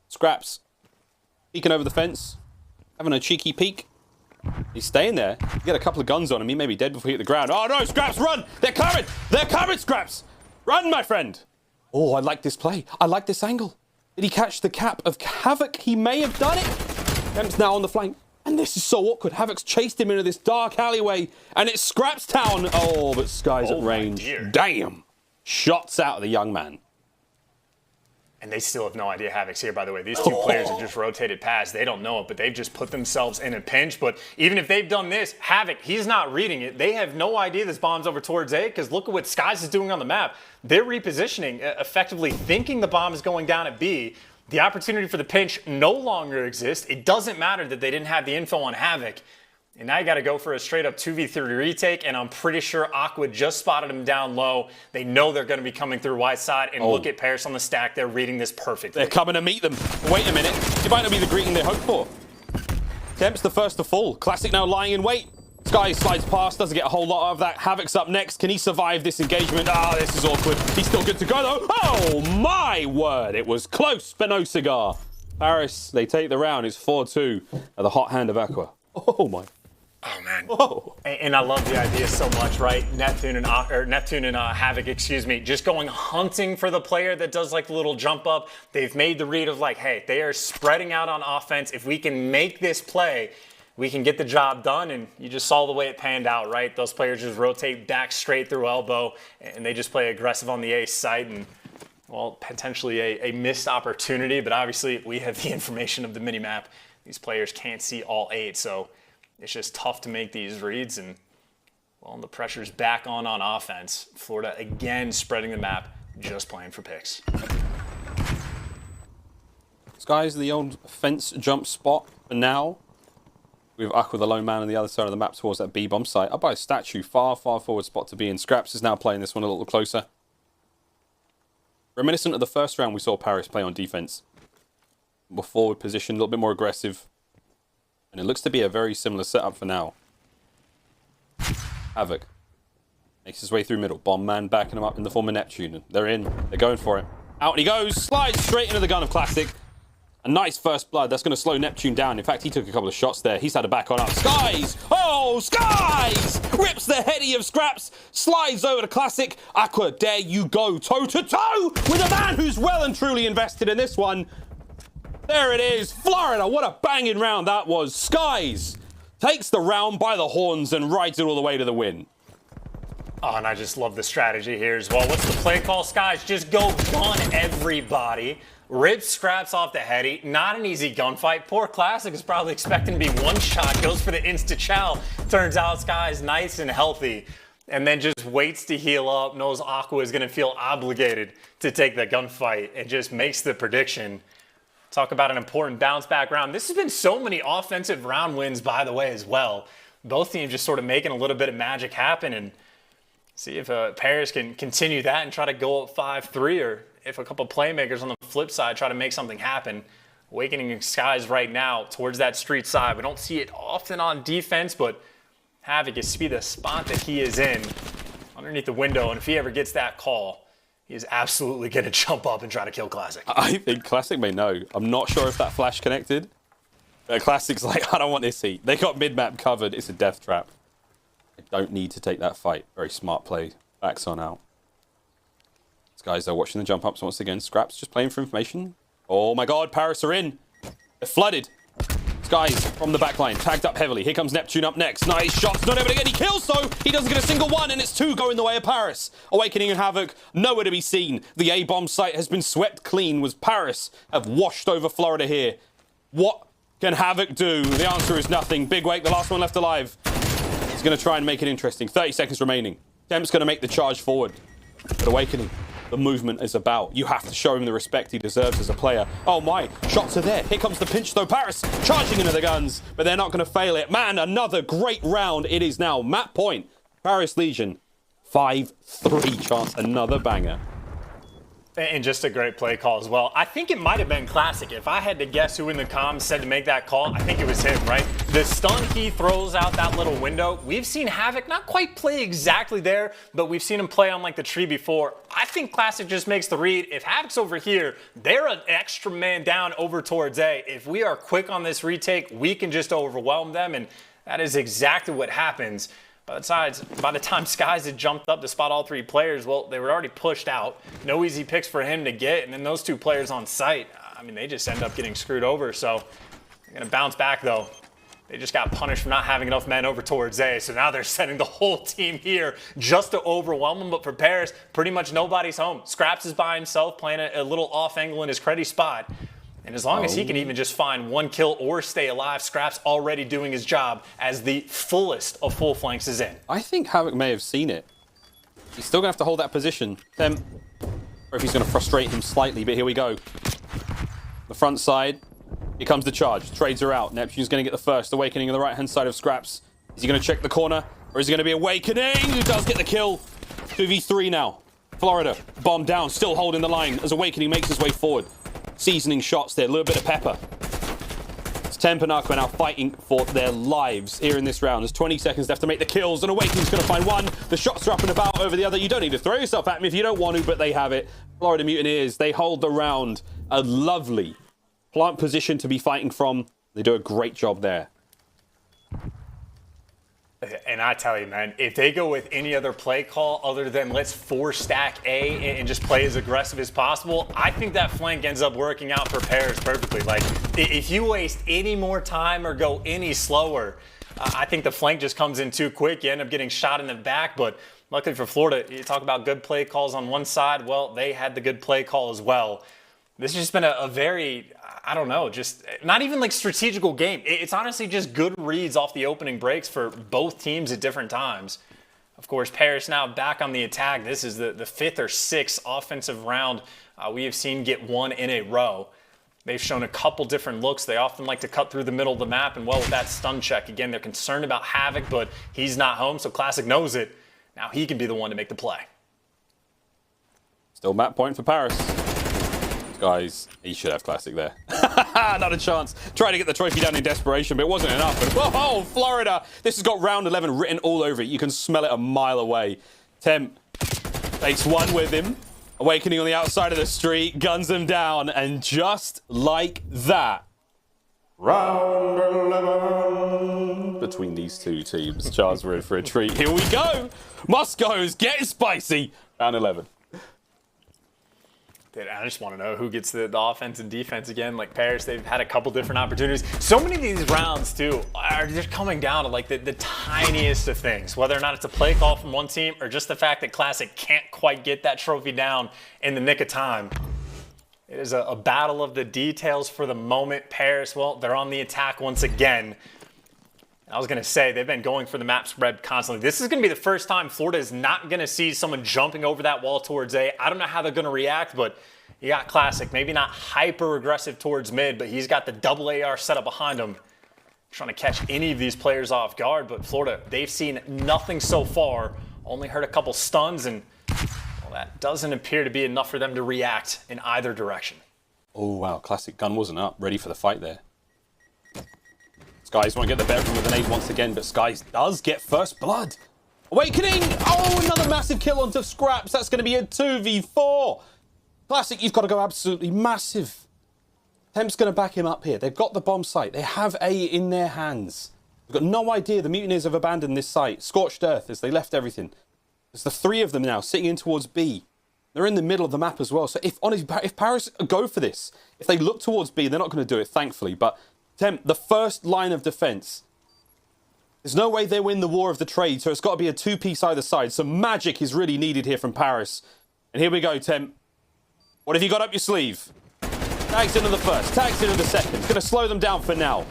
Scraps. Peeking over the fence. Having a cheeky peek. He's staying there. You get a couple of guns on him. He may be dead before he hit the ground. Oh no, Scraps, run! They're coming! They're coming, Scraps! Run, my friend! Oh, I like this play. I like this angle. Did he catch the cap of Havoc? He may have done it. Temp's now on the flank. And this is so awkward. Havoc's chased him into this dark alleyway. And it's Scraps Town. Oh, but Sky's at range. Damn. Shots out of the young man. And they still have no idea Havoc's here, by the way. These two players have just rotated past. They don't know it, but they've just put themselves in a pinch. But even if they've done this, Havoc, he's not reading it. They have no idea this bomb's over towards A, because look at what Skies is doing on the map. They're repositioning, effectively thinking the bomb is going down at B. The opportunity for the pinch no longer exists. It doesn't matter that they didn't have the info on Havoc. And now you got to go for a straight up 2v3 retake, and I'm pretty sure Aqua just spotted him down low. They know they're going to be coming through wide side, and look at Paris on the stack. They're reading this perfectly. They're coming to meet them. Wait a minute. It might not be the greeting they hoped for. Temp's the first to fall. Classic now lying in wait. Sky slides past, doesn't get a whole lot of that. Havoc's up next. Can he survive this engagement? Ah, this is awkward. He's still good to go, though. Oh, my word. It was close, but no cigar. Paris, they take the round. It's 4-2 at the hot hand of Aqua. Oh, my. Oh, man. Whoa. And I love the idea so much, right? Neptune and Havoc, excuse me, just going hunting for the player that does like the little jump up. They've made the read of like, hey, they are spreading out on offense. If we can make this play, we can get the job done. And you just saw the way it panned out, right? Those players just rotate back straight through elbow, and they just play aggressive on the A site. And, well, potentially a missed opportunity. But obviously, we have the information of the minimap. These players can't see all 8, so it's just tough to make these reads. And, well, the pressure's back on offense. Florida again spreading the map, just playing for picks. Sky's the old fence jump spot for now. We have Aqua, the lone man, on the other side of the map towards that B bomb site. Up by a statue, far, far forward spot to be in. Scraps is now playing this one a little closer. Reminiscent of the first round we saw Paris play on defense. More forward position, a little bit more aggressive. And it looks to be a very similar setup for now. Havoc makes his way through middle. Bomb man backing him up in the form of Neptune. They're in. They're going for it. Out he goes. Slides straight into the gun of Classic. A nice first blood. That's going to slow Neptune down. In fact, he took a couple of shots there. He's had to back on up. Skies! Oh, Skies! Rips the heady of Scraps. Slides over to Classic. Aqua, there you go. Toe-to-toe with a man who's well and truly invested in this one. There it is. Florida. What a banging round that was. Skies takes the round by the horns and rides it all the way to the win. Oh, and I just love the strategy here as well. What's the play call, Skies? Just go gun everybody. Rip Scraps off the heady. Not an easy gunfight. Poor Classic is probably expecting to be one shot. Goes for the insta-chow. Turns out Sky's nice and healthy. And then just waits to heal up. Knows Aqua is going to feel obligated to take the gunfight. And just makes the prediction. Talk about an important bounce back round. This has been so many offensive round wins, by the way, as well. Both teams just sort of making a little bit of magic happen. And see if Paris can continue that and try to go up 5-3, or if a couple playmakers on the flip side try to make something happen. Awakening Skies right now towards that street side. We don't see it often on defense, but Havoc is the spot that he is in underneath the window, and if he ever gets that call, he is absolutely going to jump up and try to kill Classic. I think Classic may know. I'm not sure if that flash connected. Classic's like, I don't want this heat. They got mid-map covered. It's a death trap. I don't need to take that fight. Very smart play. Backs on out. These guys are watching the jump ups once again. Scraps just playing for information. Oh my god, Paris are in. They're flooded. Skies from the backline, tagged up heavily. Here comes Neptune up next. Nice shots, not able to get any kills though. He doesn't get a single one, and it's 2 going the way of Paris. Awakening and Havoc, nowhere to be seen. The A-bomb site has been swept clean. Was Paris have washed over Florida here? What can Havoc do? The answer is nothing. Big Wake, the last one left alive. He's going to try and make it interesting. 30 seconds remaining. Temp's going to make the charge forward. But Awakening, the movement is about. You have to show him the respect he deserves as a player. Oh my, shots are there. Here comes the pinch though. Paris charging into the guns, but they're not going to fail it. Man, another great round. It is now map point. Paris Legion, 5-3 chance, another banger. And just a great play call as well. I think it might have been Classic. If I had to guess who in the comms said to make that call, I think it was him, right? The stun he throws out that little window. We've seen Havoc not quite play exactly there, but we've seen him play on like the tree before. I think Classic just makes the read. If Havoc's over here, they're an extra man down over towards A. If we are quick on this retake, we can just overwhelm them, and that is exactly what happens. By the time Skies had jumped up to spot all three players, well, they were already pushed out. No easy picks for him to get, and then those two players on site, I mean, they just end up getting screwed over. So they're going to bounce back, though. They just got punished for not having enough men over towards A, so now they're sending the whole team here just to overwhelm them. But for Paris, pretty much nobody's home. Scraps is by himself, playing a little off angle in his cruddy spot. And as long as he can even just find one kill or stay alive, Scraps already doing his job as the fullest of full flanks is in. I think Havoc may have seen it. He's still going to have to hold that position. Or if he's going to frustrate him slightly, but here we go. The front side. Here comes the charge. Trades are out. Neptune's going to get the first. Awakening on the right-hand side of Scraps. Is he going to check the corner? Or is he going to be Awakening? Who does get the kill? 2v3 now. Florida, bomb down, still holding the line as Awakening makes his way forward. Seasoning shots there, a little bit of pepper. It's Temp and Aqua now fighting for their lives here in this round. There's 20 seconds left to make the kills, and Awakening's going to find one. The shots are up and about over the other. You don't need to throw yourself at me if you don't want to, but they have it. Florida Mutineers, they hold the round. A lovely plant position to be fighting from. They do a great job there. And I tell you, man, if they go with any other play call other than let's 4-stack A and just play as aggressive as possible, I think that flank ends up working out for Paris perfectly. Like, if you waste any more time or go any slower, I think the flank just comes in too quick. You end up getting shot in the back, but luckily for Florida, you talk about good play calls on one side, well, they had the good play call as well. This has just been a very, I don't know, just not even like strategical game. It's honestly just good reads off the opening breaks for both teams at different times. Of course, Paris now back on the attack. This is the fifth or sixth offensive round we have seen get one in a row. They've shown a couple different looks. They often like to cut through the middle of the map, and well, with that stun check, again, they're concerned about Havoc, but he's not home, so Classic knows it. Now he can be the one to make the play. Still map point for Paris. Guys, he should have Classic there. Not a chance. Trying to get the trophy down in desperation, but it wasn't enough. And whoa, Florida! This has got round 11 written all over it. You can smell it a mile away. Temp takes one with him. Awakening on the outside of the street, guns him down, and just like that, round 11 between these two teams. Charles, we're in for a treat. Here we go. Moscow's getting spicy. Round 11. Dude, I just want to know who gets the offense and defense again. Like Paris, they've had a couple different opportunities. So many of these rounds, too, are just coming down to like the tiniest of things. Whether or not it's a play call from one team or just the fact that Classic can't quite get that trophy down in the nick of time. It is a battle of the details for the moment. Paris, well, they're on the attack once again. I was going to say, they've been going for the map spread constantly. This is going to be the first time Florida is not going to see someone jumping over that wall towards A. I don't know how they're going to react, but you got Classic. Maybe not hyper aggressive towards mid, but he's got the double AR set up behind him. Trying to catch any of these players off guard, but Florida, they've seen nothing so far. Only heard a couple stuns, and well, that doesn't appear to be enough for them to react in either direction. Oh, wow. Classic gun wasn't up. Ready for the fight there. Skies won't get the better from the grenade once again, but Skies does get first blood. Awakening! Oh, another massive kill onto Scraps. That's going to be a 2v4. Classic, you've got to go absolutely massive. Temp's going to back him up here. They've got the bomb site. They have A in their hands. We've got no idea the Mutineers have abandoned this site. Scorched earth as they left everything. There's the three of them now sitting in towards B. They're in the middle of the map as well. So if Paris go for this, if they look towards B, they're not going to do it, thankfully. But Temp, the first line of defense. There's no way they win the war of the trade, so it's got to be a two-piece either side. So magic is really needed here from Paris. And here we go, Temp. What have you got up your sleeve? Tags into the first, tags into the second. It's going to slow them down for now.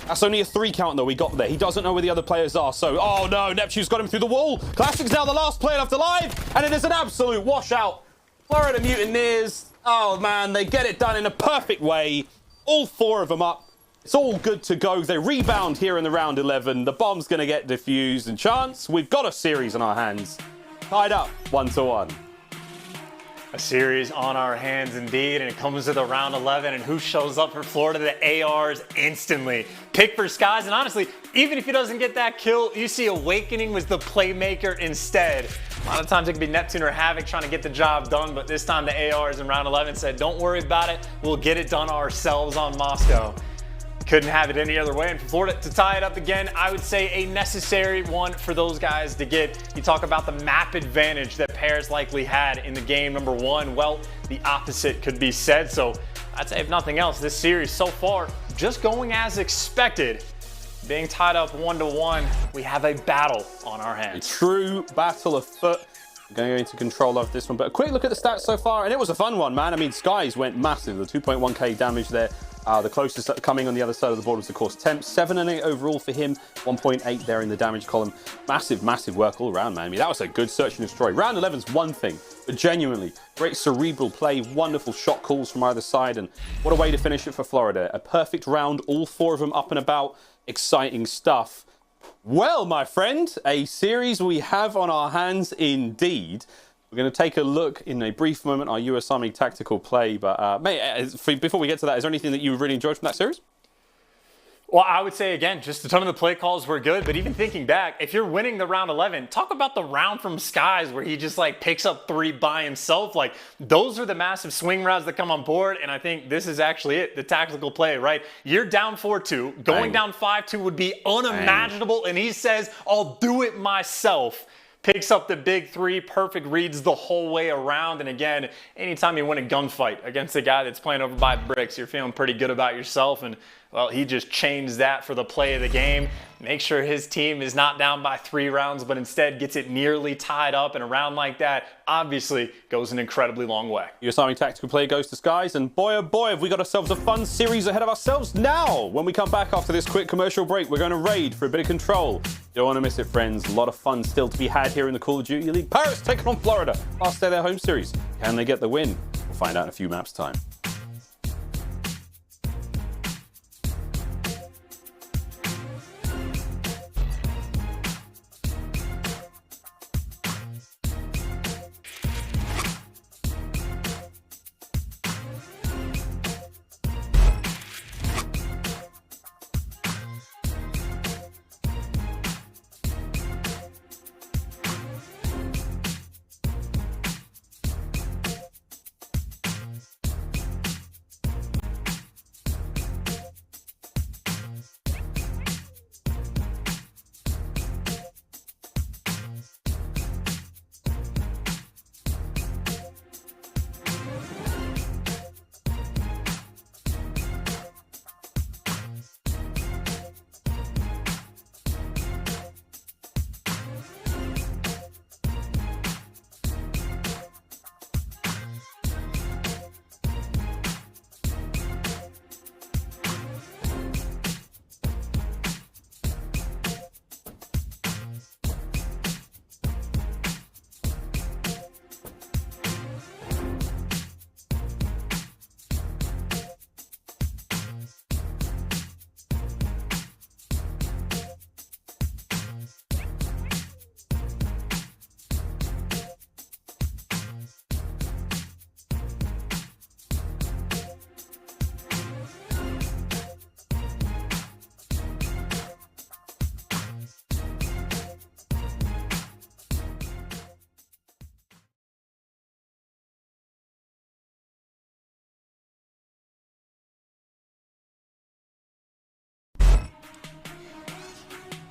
That's only a 3 count, though, we got there. He doesn't know where the other players are, so... Oh, no, Neptune's got him through the wall. Classic's now the last player left alive, and it is an absolute washout. Florida Mutineers, oh, man, they get it done in a perfect way. All 4 of them up. It's all good to go. They rebound here in the round 11. The bomb's going to get defused, and chance, we've got a series on our hands. Tied up 1-1. A series on our hands indeed, and it comes to the round 11, and who shows up for Florida? The ARs instantly. Pick for Skies, and honestly, even if he doesn't get that kill, you see Owakening was the playmaker instead. A lot of times it could be Neptune or Havoc trying to get the job done, but this time the ARs in round 11 said, don't worry about it, we'll get it done ourselves on Moscow. Couldn't have it any other way, and for Florida to tie it up again, I would say a necessary one for those guys to get. You talk about the map advantage that pairs likely had in the game number one. Well, the opposite could be said, so I'd say if nothing else, this series so far just going as expected. Being tied up 1-1, we have a battle on our hands. A true battle afoot. We're going into control of this one, but a quick look at the stats so far, and it was a fun one, man. I mean, Skies went massive, the 2.1k damage there. The closest coming on the other side of the board was, of course, Temp. 7 and 8 overall for him. 1.8 there in the damage column. Massive, massive work all around, man. I mean, that was a good search and destroy. Round 11's one thing, but genuinely, great cerebral play, wonderful shot calls from either side, and what a way to finish it for Florida. A perfect round, all four of them up and about. Exciting stuff. Well, my friend, a series we have on our hands indeed. We're going to take a look in a brief moment our US Army tactical play, but mate, before we get to that, is there anything that you really enjoyed from that series? Well, I would say, again, just a ton of the play calls were good, but even thinking back, if you're winning the round 11, talk about the round from Skies where he just like picks up 3 by himself. Like, those are the massive swing rounds that come on board, and I think this is actually it, the tactical play, right? You're down 4-2, going down 5-2 would be unimaginable, and he says, I'll do it myself. Picks up the big 3, perfect reads the whole way around. And again, anytime you win a gunfight against a guy that's playing over by bricks, you're feeling pretty good about yourself. And well, he just changed that for the play of the game. Make sure his team is not down by 3 rounds, but instead gets it nearly tied up. And a round like that obviously goes an incredibly long way. US Army tactical play goes to Skies, and boy oh boy have we got ourselves a fun series ahead of ourselves now. When we come back after this quick commercial break, we're going to raid for a bit of control. You don't want to miss it, friends. A lot of fun still to be had here in the Call of Duty League. Paris taking on Florida. Last day of their home series. Can they get the win? We'll find out in a few maps' time.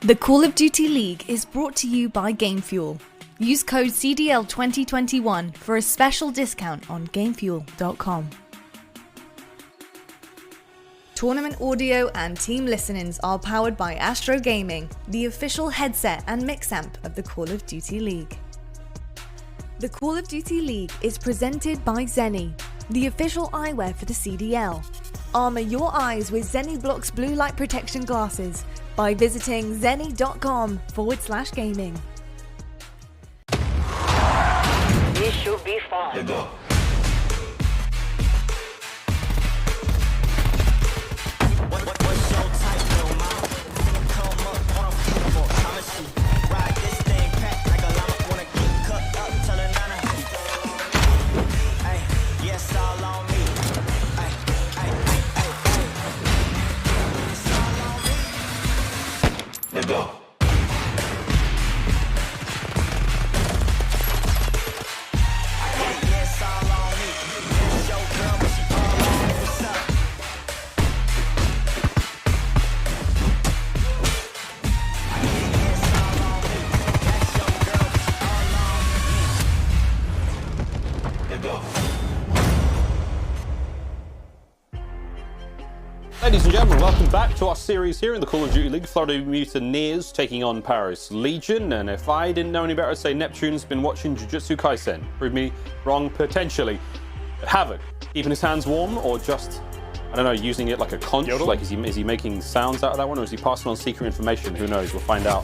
The Call of Duty League is brought to you by GameFuel. Use code CDL 2021 for a special discount on GameFuel.com. Tournament audio and team listenings are powered by Astro Gaming, the official headset and mix amp of the Call of Duty League. The Call of Duty League is presented by Zenni, the official eyewear for the CDL. Armour your eyes with Zenni Blocks blue light protection glasses by visiting zenni.com/gaming. This should be fun. it's all on me. Let's go. Ladies and gentlemen, welcome back to our series here in the Call of Duty League. Florida Mutineers taking on Paris Legion, and if I didn't know any better, I'd say Neptune's been watching Jujutsu Kaisen. Prove me wrong, potentially. But Havoc, keeping his hands warm, or just, I don't know, using it like a conch? Like, is he making sounds out of that one, or is he passing on secret information? Who knows? We'll find out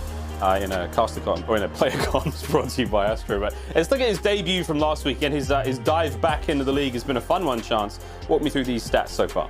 in a CasterCon, or in a PlayerCon brought to you by Astro. But let's look at his debut from last weekend. His dive back into the league has been a fun one, Chance. Walk me through these stats so far.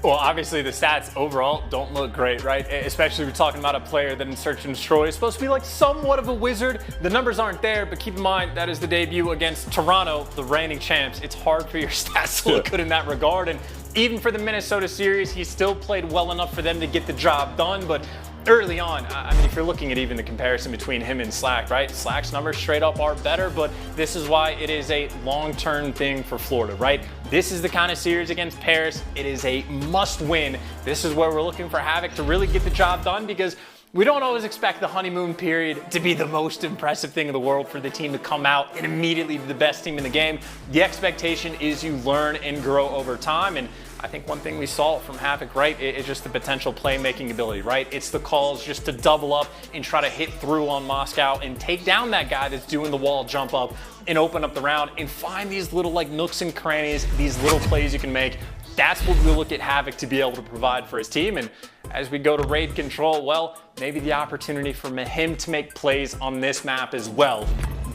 Well, obviously the stats overall don't look great, right? Especially we're talking about a player that in Search and Destroy is supposed to be like somewhat of a wizard. The numbers aren't there, but keep in mind that is the debut against Toronto, the reigning champs. It's hard for your stats to look good in that regard. And even for the Minnesota series, he still played well enough for them to get the job done. But early on, I mean, if you're looking at even the comparison between him and Slack, right? Slack's numbers straight up are better, but this is why it is a long-term thing for Florida, right? This is the kind of series against Paris. It is a must-win. This is where we're looking for Havoc to really get the job done, because we don't always expect the honeymoon period to be the most impressive thing in the world for the team to come out and immediately be the best team in the game. The expectation is you learn and grow over time, and I think one thing we saw from Havoc, right, is just the potential playmaking ability, right? It's the calls just to double up and try to hit through on Moscow and take down that guy that's doing the wall jump up and open up the round and find these little like nooks and crannies, these little plays you can make. That's what we look at Havoc to be able to provide for his team. And as we go to raid control, well, maybe the opportunity for him to make plays on this map as well.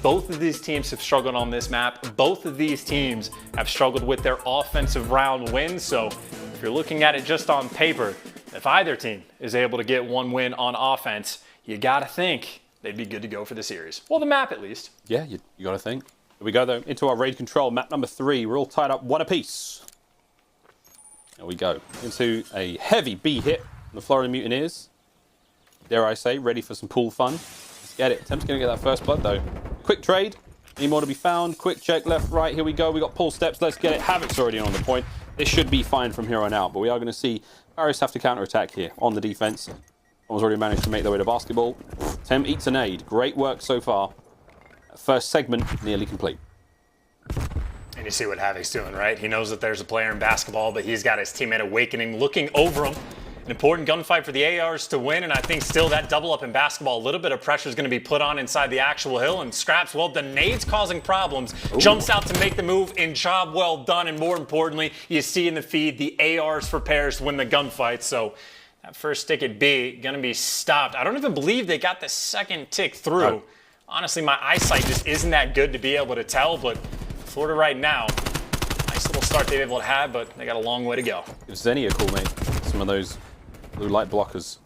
Both of these teams have struggled on this map. Both of these teams have struggled with their offensive round wins. So if you're looking at it just on paper, if either team is able to get one win on offense, you gotta think they'd be good to go for the series. Well, the map at least. Yeah, you gotta think. Here we go though, into our raid control, map number 3. We're all tied up 1 apiece. There we go, into a heavy B hit on the Florida Mutineers. Dare I say, ready for some pool fun. Let's get it. Temp's gonna get that first blood though. Quick trade, any more to be found? Quick check, left, right, here we go. We got pull steps, let's get it. Havoc's already on the point. This should be fine from here on out, but we are gonna see Paris have to counter-attack here on the defense. Someone's already managed to make their way to basketball. Temp eats an aid. Great work so far. First segment nearly complete. And you see what Havoc's doing, right? He knows that there's a player in basketball, but he's got his teammate Awakening looking over him. An important gunfight for the ARs to win, and I think still that double up in basketball, a little bit of pressure is going to be put on inside the actual hill, and Scraps, well, the nade's causing problems. Ooh. Jumps out to make the move, and job well done, and more importantly, you see in the feed the ARs for Paris win the gunfight, so that first stick at B going to be stopped. I don't even believe they got the second tick through. Oh. Honestly, my eyesight just isn't that good to be able to tell, but Florida right now, nice little start they've been able to have, but they got a long way to go. Give Zenny a call, mate. Some of those blue light blockers.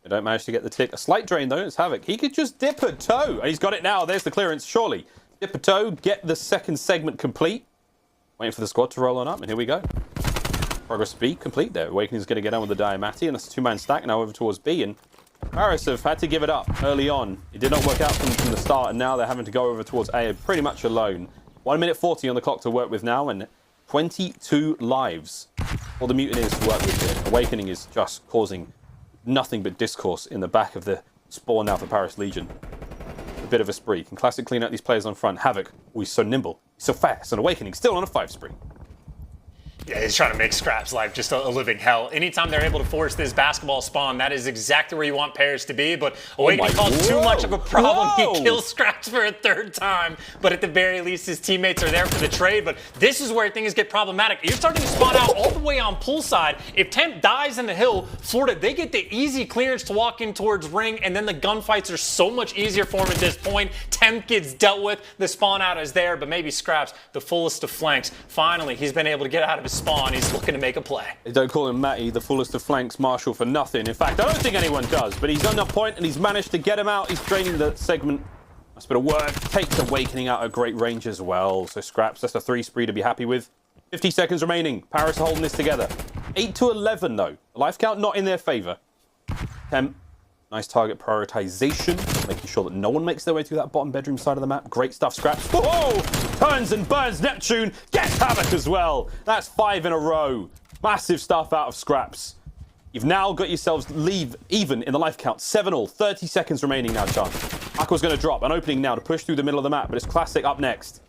They don't manage to get the tick. A slight drain, though. It's Havoc. He could just dip a toe. And he's got it now. There's the clearance, surely. Dip a toe, get the second segment complete. Waiting for the squad to roll on up, and here we go. Progress B complete there. Awakening's going to get on with the Diamati, and that's a 2-man stack now over towards B. And Paris have had to give it up early on. It did not work out for them from the start, and now they're having to go over towards A pretty much alone. 1 minute 40 on the clock to work with now, and 22 lives for the Mutineers to work with here. Awakening is just causing nothing but discourse in the back of the spawn now for Paris Legion. A bit of a spree. Can Classic clean out these players on front. Havoc, oh, he's so nimble, he's so fast, and Awakening still on a 5 spree. Yeah, he's trying to make Scrap's life just a living hell. Anytime they're able to force this basketball spawn, that is exactly where you want Paris to be, but Awakening caused too much of a problem. He kills Scraps for a 3rd time, but at the very least, his teammates are there for the trade, but this is where things get problematic. You're starting to spawn out all the way on poolside. If Temp dies in the hill, Florida, they get the easy clearance to walk in towards ring, and then the gunfights are so much easier for him at this point. Temp gets dealt with, the spawn out is there, but maybe Scraps, the fullest of flanks. Finally, he's been able to get out of his spawn. He's looking to make a play. They don't call him Matty, the fullest of flanks Marshall, for nothing. In fact, I don't think anyone does, but he's on the point and he's managed to get him out. He's draining the segment. Nice bit of work. Takes Awakening out at great range as well. So Scraps, that's a 3 spree to be happy with. 50 seconds remaining. Paris are holding this together. 8 to 11 though. Life count not in their favor. Temp. Nice target prioritization. Making sure that no one makes their way through that bottom bedroom side of the map. Great stuff, Scraps. Whoa! Turns and burns. Neptune gets Havoc as well. That's 5 in a row. Massive stuff out of Scraps. You've now got yourselves leave even in the life count. 7-all. 30 seconds remaining now, Chan. Aqua's going to drop. An opening now to push through the middle of the map, but it's Classic up next.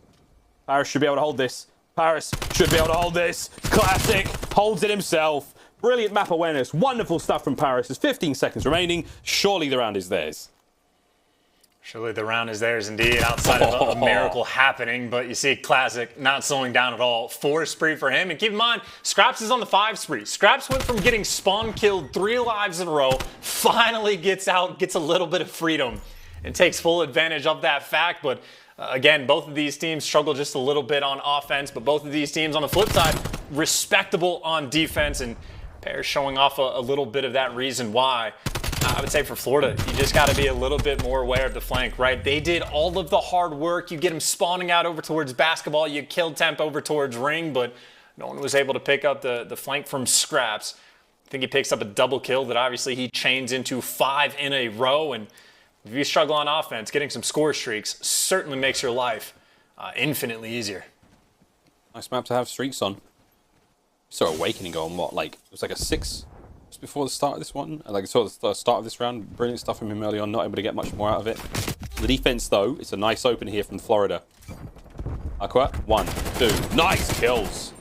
Paris should be able to hold this. Paris should be able to hold this. Classic holds it himself. Brilliant map awareness. Wonderful stuff from Paris. There's 15 seconds remaining. Surely the round is theirs. Surely the round is theirs indeed, outside of a miracle happening. But you see Classic not slowing down at all. 4 spree for him. And keep in mind, Scraps is on the 5 spree. Scraps went from getting spawn killed 3 lives in a row, finally gets out, gets a little bit of freedom, and takes full advantage of that fact. But again, both of these teams struggle just a little bit on offense, but both of these teams on the flip side, respectable on defense, and Paris showing off a little bit of that reason why. I would say for Florida, you just got to be a little bit more aware of the flank, right? They did all of the hard work. You get them spawning out over towards basketball. You killed Temp over towards ring, but no one was able to pick up the flank from Scraps. I think he picks up a double kill that obviously he chains into 5 in a row. And if you struggle on offense, getting some score streaks certainly makes your life infinitely easier. Nice map to have streaks on. Saw Awakening go on what, like, it was like a 6 just before the start of this one. Like, I saw the start of this round. Brilliant stuff from him early on, not able to get much more out of it. The defense, though, it's a nice open here from Florida. Aqua, 1, 2, nice kills.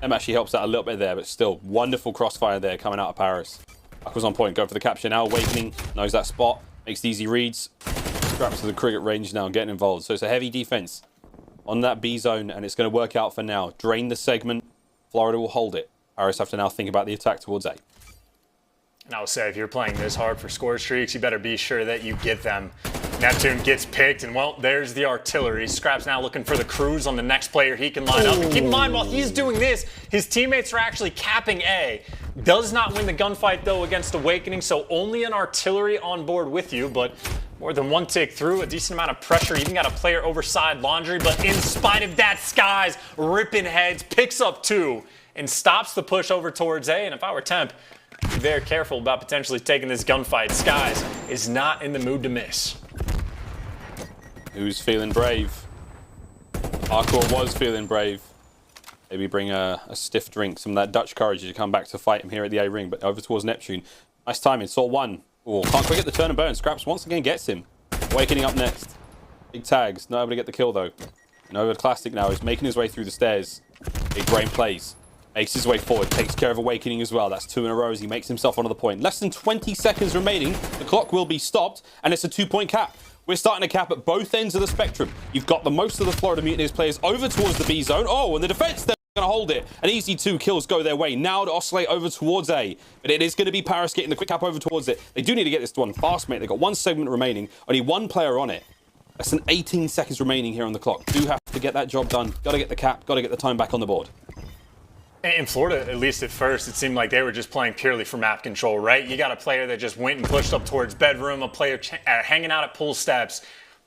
Em actually helps out a little bit there, but still, wonderful crossfire there coming out of Paris. Aqua's on point, going for the capture now. Awakening knows that spot, makes the easy reads. Scraps to the cricket range now, getting involved. So it's a heavy defense on that B zone, and it's going to work out for now. Drain the segment. Florida will hold it. Paris have to now think about the attack towards A. And I would say if you're playing this hard for score streaks, you better be sure that you get them. Neptune gets picked, and well, there's the artillery. Scraps now looking for the cruise on the next player he can line up. And keep in mind, while he's doing this, his teammates are actually capping A. Does not win the gunfight, though, against Awakening, so only an artillery on board with you, but more than 1 tick through, a decent amount of pressure. Even got a player overside laundry, but in spite of that, Skies ripping heads, picks up 2, and stops the push over towards A. And if I were Temp, I'd be very careful about potentially taking this gunfight. Skies is not in the mood to miss. Who's feeling brave? Hardcore was feeling brave. Maybe bring a stiff drink, some of that Dutch courage to come back to fight him here at the A ring, but over towards Neptune. Nice timing, saw 1. Oh, can't quite get the turn and burn. Scraps once again gets him. Awakening up next. Big tags, not able to get the kill though. And over Classic now, he's making his way through the stairs. Big brain plays. Makes his way forward, takes care of Awakening as well. That's 2 in a row as he makes himself onto the point. Less than 20 seconds remaining. The clock will be stopped, and it's a 2-point cap. We're starting to cap at both ends of the spectrum. You've got the most of the Florida Mutineers players over towards the B zone. Oh, and the defense, they're going to hold it. An easy 2 kills go their way. Now to oscillate over towards A. But it is going to be Paris getting the quick cap over towards it. They do need to get this one fast, mate. They've got 1 segment remaining. Only 1 player on it. Less than 18 seconds remaining here on the clock. Do have to get that job done. Got to get the cap. Got to get the time back on the board. In Florida, at least at first, it seemed like they were just playing purely for map control, right? You got a player that just went and pushed up towards bedroom, a player hanging out at pool steps.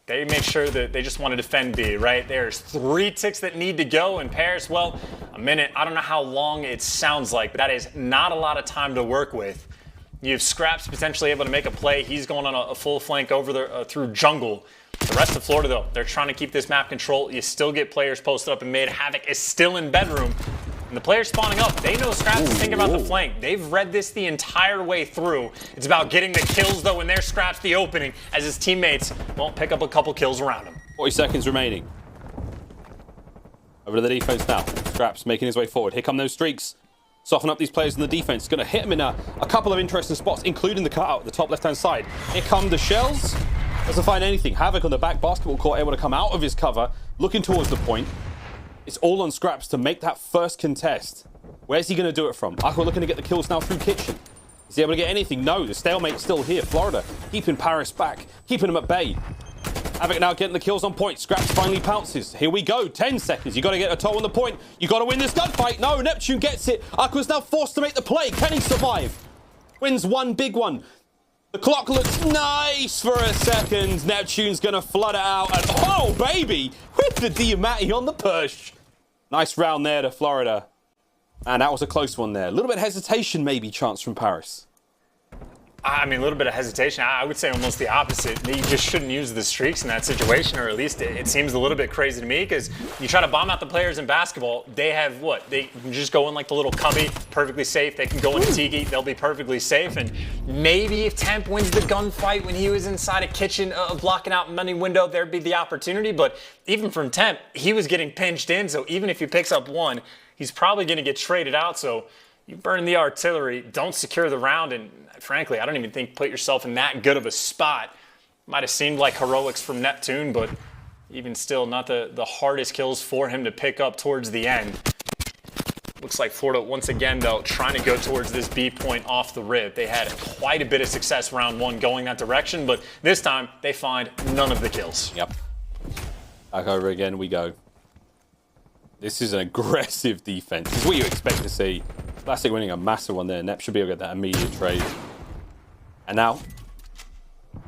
They make sure that they just want to defend B, right? There's 3 ticks that need to go in Paris. Well, a minute, I don't know how long it sounds like, but that is not a lot of time to work with. You have Scraps potentially able to make a play. He's going on a full flank over the, through jungle. The rest of Florida, though, they're trying to keep this map control. You still get players posted up in mid. Havoc is still in bedroom. And the players spawning up, they know Scraps is thinking about the flank. They've read this the entire way through. It's about getting the kills, though, and there's Scraps the opening, as his teammates won't pick up a couple kills around him. 40 seconds remaining. Over to the defense now. Scraps making his way forward. Here come those streaks. Soften up these players in the defense. Going to hit him in a couple of interesting spots, including the cutout at the top left-hand side. Here come the shells. Doesn't find anything. Havoc on the back basketball court, able to come out of his cover, looking towards the point. It's all on Scraps to make that first contest. Where's he going to do it from? Aqua looking to get the kills now through kitchen. Is he able to get anything? No, the stalemate's still here. Florida keeping Paris back, keeping him at bay. Havoc now getting the kills on point. Scraps finally pounces. Here we go. 10 seconds. You got to get a toe on the point. You got to win this gunfight. No, Neptune gets it. Aqua's now forced to make the play. Can he survive? Wins 1 big one. The clock looks nice for a second. Neptune's going to flood it out. And oh, baby, with the Diamatti on the push. Nice round there to Florida. And that was a close one there. A little bit of hesitation, maybe, chance from Paris. I mean, a little bit of hesitation. I would say almost the opposite. You just shouldn't use the streaks in that situation, or at least it seems a little bit crazy to me, because you try to bomb out the players in basketball, they have what? They can just go in like the little cubby, perfectly safe. They can go into Tiki, they'll be perfectly safe. And maybe if Temp wins the gunfight when he was inside a kitchen blocking out money window, there'd be the opportunity. But even from Temp, he was getting pinched in, so even if he picks up one, he's probably going to get traded out. So you burn the artillery, don't secure the round, and frankly, I don't even think put yourself in that good of a spot. Might have seemed like heroics from Neptune, but even still, not the hardest kills for him to pick up towards the end. Looks like Florida, once again, though, trying to go towards this B point off the rip. They had quite a bit of success round one going that direction, but this time, they find none of the kills. Yep. Back over again we go. This is an aggressive defense. This is what you expect to see. Classic winning a massive one there. Nep should be able to get that immediate trade. And now,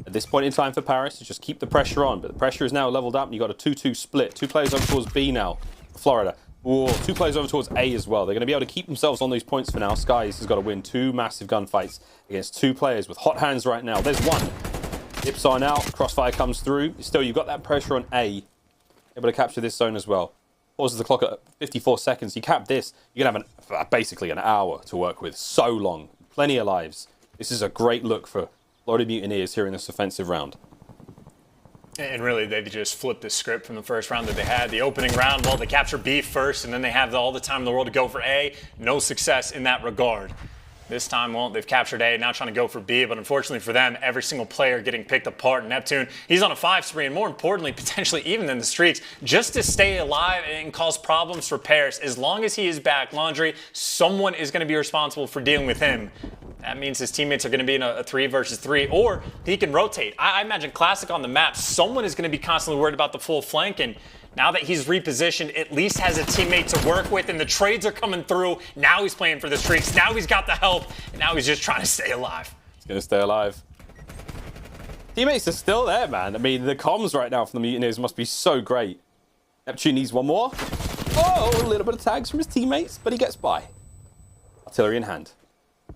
at this point in time for Paris, just keep the pressure on. But the pressure is now leveled up, and you've got a 2-2 split. 2 players over towards B now, Florida. Ooh, 2 players over towards A as well. They're going to be able to keep themselves on these points for now. Skies has got to win 2 massive gunfights against 2 players with hot hands right now. There's one. Dips on out, crossfire comes through. Still, you've got that pressure on A. Able to capture this zone as well. Pauses the clock at 54 seconds. You cap this, you're going to have basically an hour to work with. So long. Plenty of lives. This is a great look for Florida Mutineers here in this offensive round. And really, they just flipped the script from the first round that they had. The opening round, well, they capture B first, and then they have all the time in the world to go for A. No success in that regard. This time, well, they've captured A, now trying to go for B, but unfortunately for them, every single player getting picked apart. Neptune, he's on a 5 spree, and more importantly, potentially even than the streaks, just to stay alive and cause problems for Paris. As long as he is back laundry, someone is going to be responsible for dealing with him. That means his teammates are going to be in a 3 versus 3, or he can rotate. I imagine Classic on the map, someone is going to be constantly worried about the full flank, and now that he's repositioned, at least has a teammate to work with, and the trades are coming through. Now he's playing for the streaks. Now he's got the help, and now he's just trying to stay alive. He's going to stay alive. Teammates are still there, man. I mean, the comms right now from the Mutineers must be so great. Neptune needs one more. Oh, a little bit of tags from his teammates, but he gets by. Artillery in hand.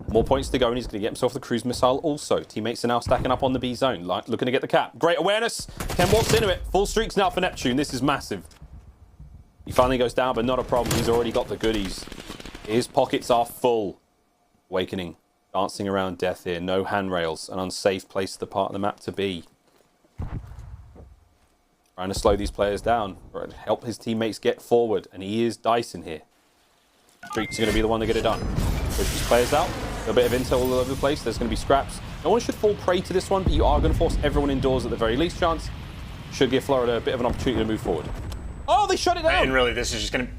More points to go, and he's going to get himself the cruise missile also. Teammates are now stacking up on the B zone, looking to get the cap. Great awareness. Ken walks into it. Full streaks now for Neptune. This is massive. He finally goes down, but not a problem. He's already got the goodies. His pockets are full. Awakening. Dancing around death here. No handrails. An unsafe place to the part of the map to be. Trying to slow these players down. Help his teammates get forward. And he is dicing here. Streaks are going to be the one to get it done. Push these players out. A bit of intel all over the place. There's going to be scraps. No one should fall prey to this one, but you are going to force everyone indoors at the very least chance. Should give Florida a bit of an opportunity to move forward. Oh, they shut it down! And really, this is just going to...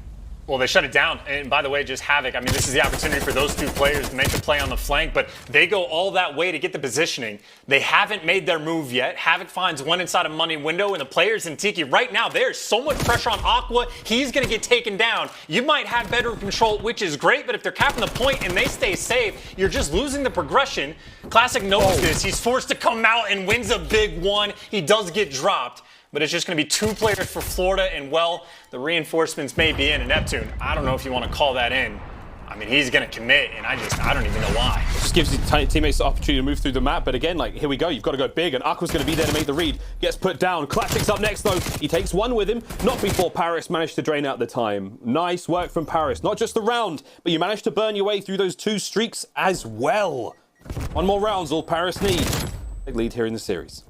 Well, they shut it down. And by the way, just Havoc. I mean, this is the opportunity for those 2 players to make a play on the flank, but they go all that way to get the positioning. They haven't made their move yet. Havoc finds one inside a money window, and the players in Tiki right now, there's so much pressure on Aqua. He's going to get taken down. You might have better control, which is great, but if they're capping the point and they stay safe, you're just losing the progression. Classic knows this. He's forced to come out and wins a big one. He does get dropped. But it's just going to be 2 players for Florida, and well, the reinforcements may be in. And Neptune, I don't know if you want to call that in. I mean, he's going to commit, and I don't even know why. It just gives his teammates the opportunity to move through the map. But again, like, here we go. You've got to go big, and Aqua's going to be there to make the read. Gets put down. Classic's up next, though. He takes one with him. Not before Paris managed to drain out the time. Nice work from Paris. Not just the round, but you managed to burn your way through those 2 streaks as well. 1 more round's all Paris need. Big lead here in the series.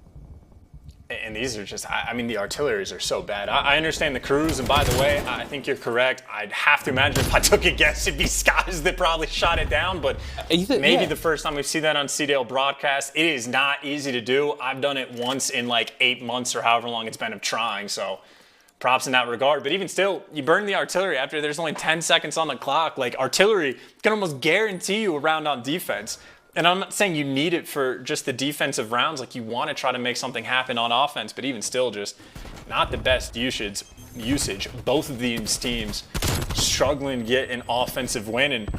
And these are just, I mean, the artilleries are so bad. I understand the crews, and by the way, I think you're correct. I'd have to imagine if I took a guess, it'd be Skies that probably shot it down, but maybe the first time we've seen that on CDL broadcast. It is not easy to do. I've done it once in like 8 months or however long it's been of trying, so props in that regard. But even still, you burn the artillery after there's only 10 seconds on the clock. Like, artillery can almost guarantee you a round on defense. And I'm not saying you need it for just the defensive rounds. Like, you want to try to make something happen on offense, but even still, just not the best usage. Both of these teams struggling to get an offensive win, and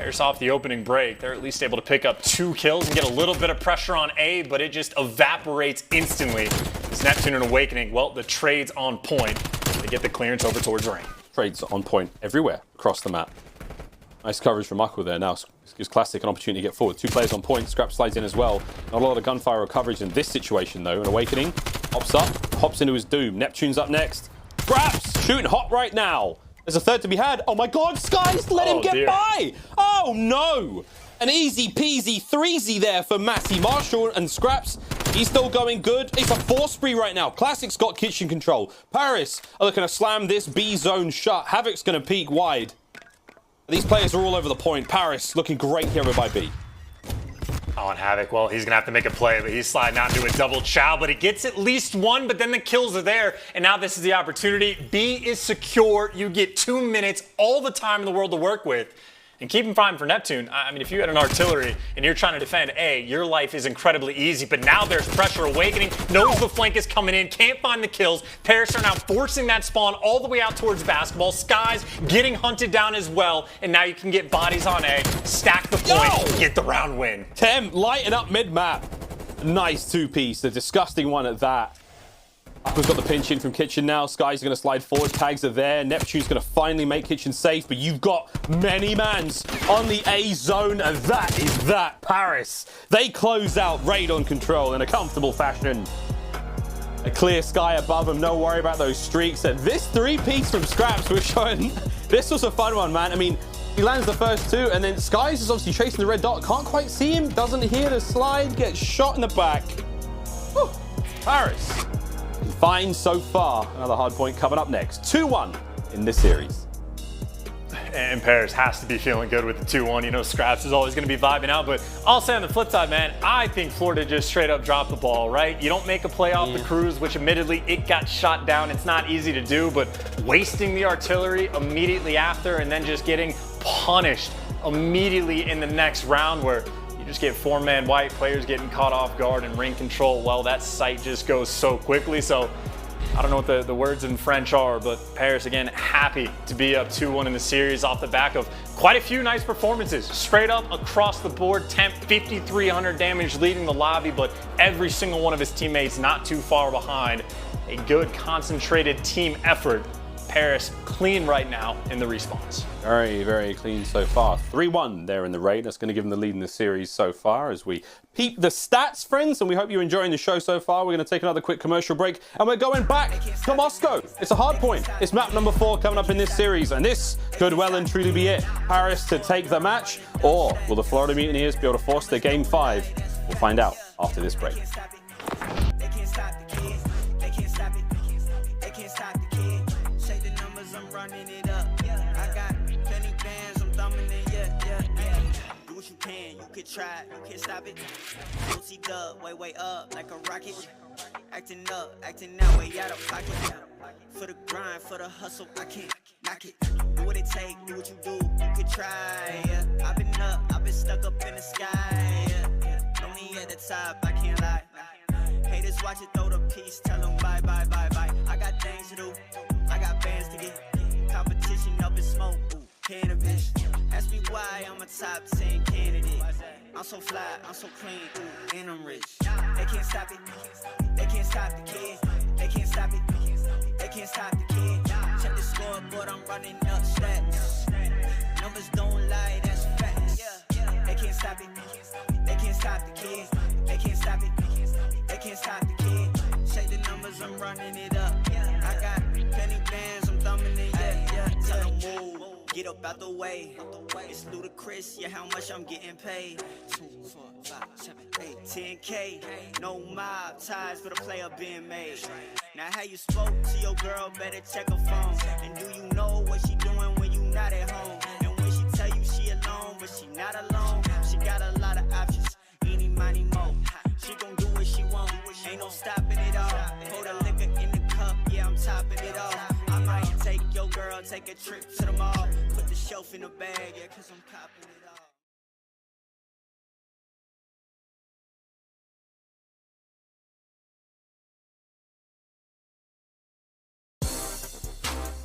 Paris off the opening break. They're at least able to pick up 2 kills and get a little bit of pressure on A, but it just evaporates instantly. As Neptune and Awakening, well, the trade's on point. They get the clearance over towards Rain. Trades on point everywhere across the map. Nice coverage from Muckle there. Now gives Classic an opportunity to get forward. 2 players on point. Scrap slides in as well. Not a lot of gunfire or coverage in this situation though. And Awakening hops up, hops into his doom. Neptune's up next. Scraps shooting hot right now. There's a third to be had. Oh my God, Skies, let him get by. Oh no. An easy peasy 3Z there for Matty Marshall, and Scraps, he's still going good. It's a 4 spree right now. Classic's got kitchen control. Paris are looking to slam this B zone shut. Havoc's going to peek wide. These players are all over the point. Paris looking great here by B. Oh, and Havoc, well, he's going to have to make a play, but he's sliding out into a double chow, but he gets at least 1, but then the kills are there, and now this is the opportunity. B is secure. You get 2 minutes, all the time in the world to work with. And keep in mind for Neptune, I mean, if you had an artillery and you're trying to defend A, your life is incredibly easy, but now there's pressure. Awakening knows the flank is coming in, can't find the kills. Paris are now forcing that spawn all the way out towards basketball. Skies getting hunted down as well, and now you can get bodies on A, stack the point, get the round win. Tem lighting up mid-map. Nice 2-piece, a disgusting one at that. Aqua's got the pinch in from Kitchen now. Sky's going to slide forward. Tags are there. Neptune's going to finally make Kitchen safe, but you've got many mans on the A zone, and that is that. Paris, they close out Raid on control in a comfortable fashion. A clear sky above them. No worry about those streaks. And this 3-piece from Scraps was showing. This was a fun one, man. I mean, he lands the first 2, and then Skies is obviously chasing the red dot. Can't quite see him. Doesn't hear the slide. Gets shot in the back. Whew. Paris. Fine so far. Another hard point coming up next. 2-1 in this series. And Paris has to be feeling good with the 2-1. You know, Scraps is always going to be vibing out. But I'll say on the flip side, man, I think Florida just straight up dropped the ball, right? You don't make a play off the cruise, which admittedly it got shot down. It's not easy to do, but wasting the artillery immediately after and then just getting punished immediately in the next round where you just get 4-man white, players getting caught off guard and ring control. Well, that sight just goes so quickly. So I don't know what the words in French are, but Paris, again, happy to be up 2-1 in the series off the back of quite a few nice performances. Straight up across the board, Temp 5,300 damage leading the lobby, but every single one of his teammates not too far behind. A good concentrated team effort. Paris clean right now in the respawns. Very, very clean so far. 3-1 there in the raid. That's going to give them the lead in the series so far as we peep the stats, friends, and we hope you're enjoying the show so far. We're going to take another quick commercial break, and we're going back to Moscow. It's a hard point. It's map number 4 coming up in this series, and this could well and truly be it. Paris to take the match, or will the Florida Mutineers be able to force their game 5? We'll find out after this break. Try, you can't stop it. Lucy dub, way up like a rocket. Acting up, acting that way out of pocket. For the grind, for the hustle, I can't knock it. Do what it take, do what you do, you could try. Yeah. I've been up, I've been stuck up in the sky. Yeah. Know me at the top, I can't lie. Haters watch it, throw the piece, tell them bye, bye, bye, bye. I got things to do, I got bands to get. Competition up in smoke, ooh, cannabis. Ask me why I'm a top 10 candidate. I'm so fly, I'm so clean, ooh, and I'm rich. They can't stop it, they can't stop the kid. They can't stop it, they can't stop the kid. Check the scoreboard, I'm running up stats. Numbers don't lie, that's facts. They can't stop it, they can't stop the kid. They can't stop it, they can't stop the kid. Check the numbers, I'm running it up. I got plenty bands, I'm thumbing it, yeah. Tell them move. Get up out the way. It's ludicrous, yeah, how much I'm getting paid. 2, 4, 5, 7, 8, 10K. No mob ties for the player being made. Now how you spoke to your girl, better check her phone. And do you know what she doing when you not at home? And when she tell you she alone, but she not alone. She got a lot of options, eeny, miny, mo. She gon' do what she want, ain't no stopping it all. Pour the liquor in the cup, yeah, I'm topping it off. I might take your girl, take a trip to the mall. Put the shelf in the bag, yeah, cause I'm copping it all.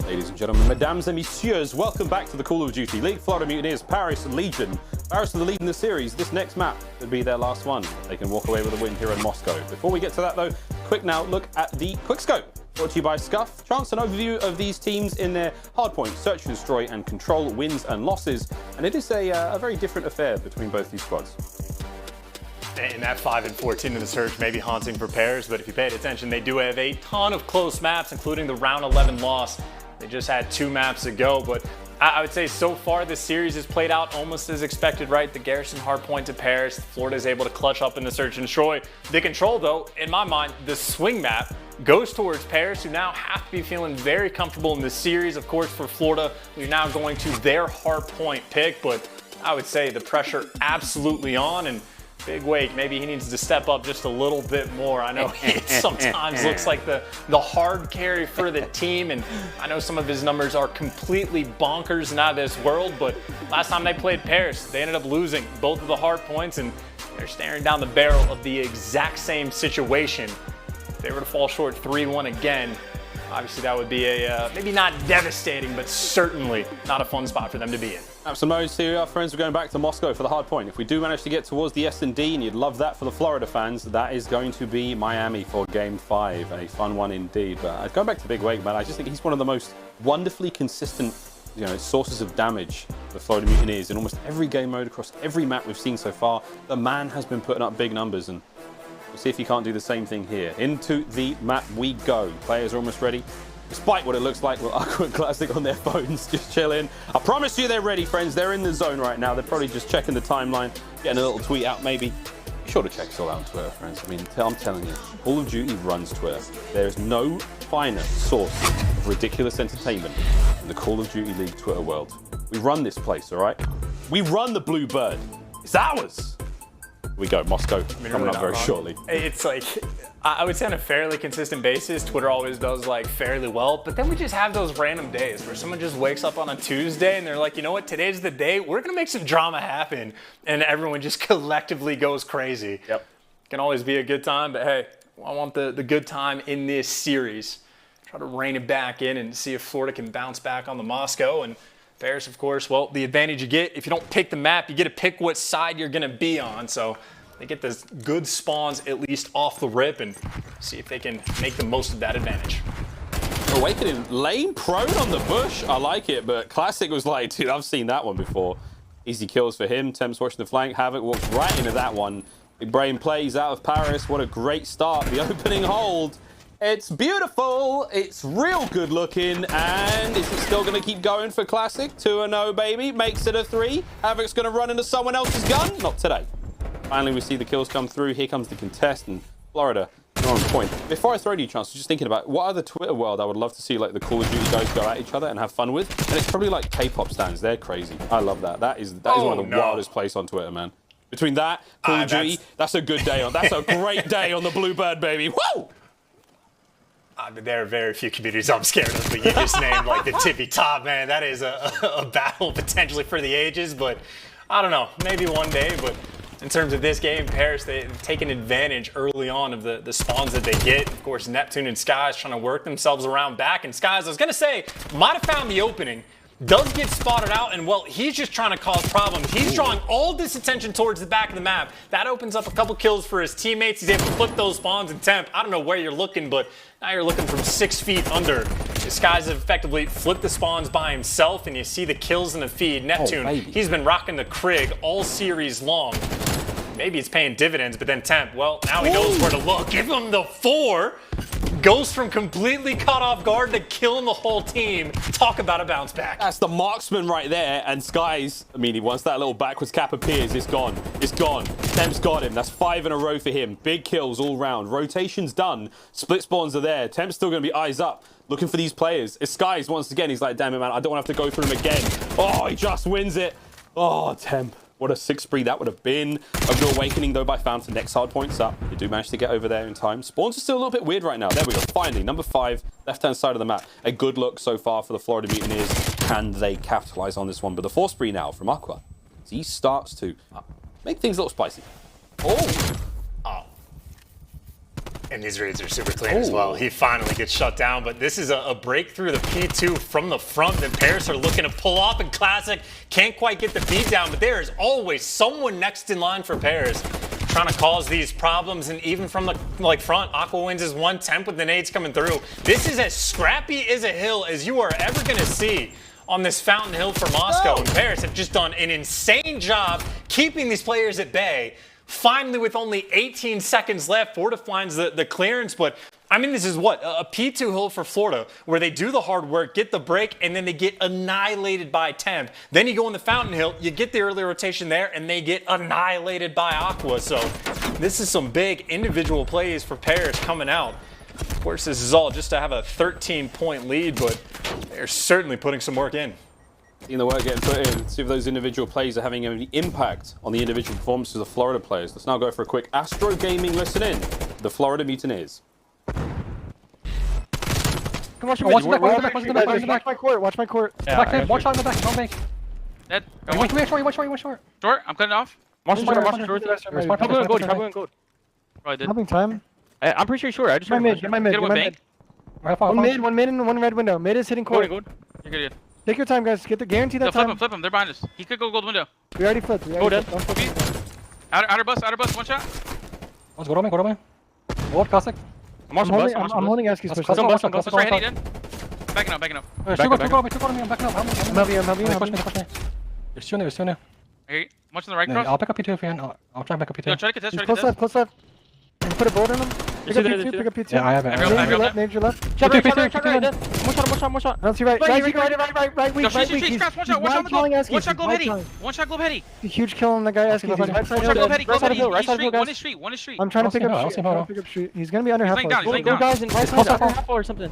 Ladies and gentlemen, mesdames and messieurs, welcome back to the Call of Duty League. Florida Mutineers, Paris Legion. Paris are the lead in the series. This next map could be their last one. They can walk away with a win here in Moscow. Before we get to that though, quick now look at the Quickscope. Brought to you by Scump. Chance an overview of these teams in their hardpoint, search, destroy and control wins and losses. And it is a very different affair between both these squads. In that 5 and 14 in the search, maybe haunting for pairs, but if you paid attention, they do have a ton of close maps, including the round 11 loss. They just had 2 maps to go, but I would say so far this series has played out almost as expected, right? The Garrison hardpoint to pairs, Florida is able to clutch up in the search and destroy. The control though, in my mind, the swing map goes towards pairs, who now have to be feeling very comfortable in this series. Of course, for Florida, we're now going to their hardpoint pick, but I would say the pressure absolutely on, and Big Wake, maybe he needs to step up just a little bit more. I know it sometimes looks like the hard carry for the team, and I know some of his numbers are completely bonkers and out of this world, but last time they played pairs, they ended up losing both of the hard points, and they're staring down the barrel of the exact same situation. If they were to fall short 3-1 again, obviously that would be a, maybe not devastating, but certainly not a fun spot for them to be in. Some modes here, our friends. We're going back to Moscow for the hard point. If we do manage to get towards the S&D, and you'd love that for the Florida fans, that is going to be Miami for Game 5. A fun one indeed. But going back to Big Wake, man, I just think he's one of the most wonderfully consistent, sources of damage for the Florida Mutineers in almost every game mode across every map we've seen so far. The man has been putting up big numbers, and we'll see if he can't do the same thing here. Into the map we go. Players are almost ready. Despite what it looks like with Aqua and Classic on their phones, just chilling. I promise you they're ready, friends. They're in the zone right now. They're probably just checking the timeline, getting a little tweet out maybe. Be sure to check us all out on Twitter, friends. I mean, I'm telling you, Call of Duty runs Twitter. There is no finer source of ridiculous entertainment in the Call of Duty League Twitter world. We run this place, all right? We run the Blue Bird. It's ours. Here we go, Moscow, coming up very shortly. It's like, I would say on a fairly consistent basis, Twitter always does like fairly well, but then we just have those random days where someone just wakes up on a Tuesday and they're like, you know what, today's the day, we're gonna make some drama happen, and everyone just collectively goes crazy. Yep. Can always be a good time, but hey, I want the good time in this series. Try to rein it back in and see if Florida can bounce back on the Moscow. And Paris, of course, well, the advantage you get, if you don't pick the map, you get to pick what side you're gonna be on. So they get the good spawns at least off the rip, and see if they can make the most of that advantage. Awakening, lane prone on the bush. I like it, but Classic was like, dude, I've seen that one before. Easy kills for him. Temps watching the flank. Havoc walks right into that one. Big brain plays out of Paris. What a great start. The opening hold. It's beautiful. It's real good looking. And is it still going to keep going for Classic? 2-0, baby. Makes it a 3. Havoc's going to run into someone else's gun. Not today. Finally, we see the kills come through. Here comes the contest, and Florida are on point. Before I throw to you, Chance, just thinking about what other Twitter world I would love to see, like the Call of Duty guys go at each other and have fun with. And it's probably like K-pop stands. They're crazy. I love that. That is one of the wildest plays on Twitter, man. Between that, Call of Duty, that's a good day on. That's a great day on the Bluebird, baby. Woo! I mean, there are very few communities I'm scared of, but you just named like the tippy top, man. That is a battle potentially for the ages, but I don't know, maybe one day. But in terms of this game, Paris, they've taken advantage early on of the spawns that they get. Of course, Neptune and Skies trying to work themselves around back, and Skies, I was gonna say, might have found the opening. Does get spotted out, and well, he's just trying to cause problems. He's drawing all this attention towards the back of the map. That opens up a couple kills for his teammates. He's able to flip those spawns and Temp. I don't know where you're looking, but now you're looking from 6 feet under. This guy's effectively flipped the spawns by himself, and you see the kills in the feed. Neptune, he's been rocking the Krig all series long. Maybe it's paying dividends, but then Temp, well, now he knows where to look. Give him the 4. Goes from completely caught off guard to killing the whole team. Talk about a bounce back. That's the marksman right there. And Skies, I mean, once that little backwards cap appears, it's gone. It's gone. Temp's got him. That's 5 in a row for him. Big kills all round. Rotation's done. Split spawns are there. Temp's still going to be eyes up, looking for these players. It's Skies once again. He's like, damn it, man, I don't want to have to go through him again. Oh, he just wins it. Oh, Temp. What a 6 spree that would have been. Over to Awakening, though, by Fountain. Next hard points up. They do manage to get over there in time. Spawns are still a little bit weird right now. There we go. Finally, number 5, left-hand side of the map. A good look so far for the Florida Mutineers. Can they capitalize on this one? But the 4 spree now from Aqua. He starts to make things a little spicy. Oh! And these raids are super clean as well. He finally gets shut down, but this is a breakthrough. The P2 from the front that Paris are looking to pull off in Classic. Can't quite get the beat down, but there is always someone next in line for Paris trying to cause these problems. And even from the front, Aqua wins his 1-10 with the nades coming through. This is as scrappy as a hill as you are ever going to see on this Fountain Hill for Moscow. And Paris have just done an insane job keeping these players at bay. Finally, with only 18 seconds left, Florida finds the clearance, but I mean, this is what? A P2 hill for Florida, where they do the hard work, get the break, and then they get annihilated by Temp. Then you go in the Fountain Hill, you get the early rotation there, and they get annihilated by Aqua. So this is some big individual plays for Paris coming out. Of course, this is all just to have a 13-point lead, but they're certainly putting some work in. The work getting put in, see if those individual plays are having any impact on the individual performances of the Florida players. Let's now go for a quick Astro Gaming listen in. The Florida Mutineers. Come on, watch my court, watch my court. Watch on the back, don't make. Dead. One short. Short, I'm cutting off. Watch short. Probably good. Having time. I'm pretty sure. I just my mid. One mid and one red window. Mid is hitting court. You're good. Take your time, guys. Get the guarantee that time. Flip him. They're behind us. He could go gold window. We already flipped. Outer bus, one shot. Let's go to me. Hold classic. I'm holding Aski's push. Push right head, he did. Backing up. I'm helping you. Push me. There's two now. Hey, watch on the right cross. I'll pick up P2 if you can. I'll try and pick up P2. Try to contest. Close left. Put a bolt in him. Pick up P2. Yeah, I have it. Nade your left. Shot right. One shot. I don't see right. Right. One shot globe heady. Huge kill on the guy Aski's. One shot globe heady. One is street. I'm trying to pick up street. He's gonna be under half. Go guys in right side under half or something.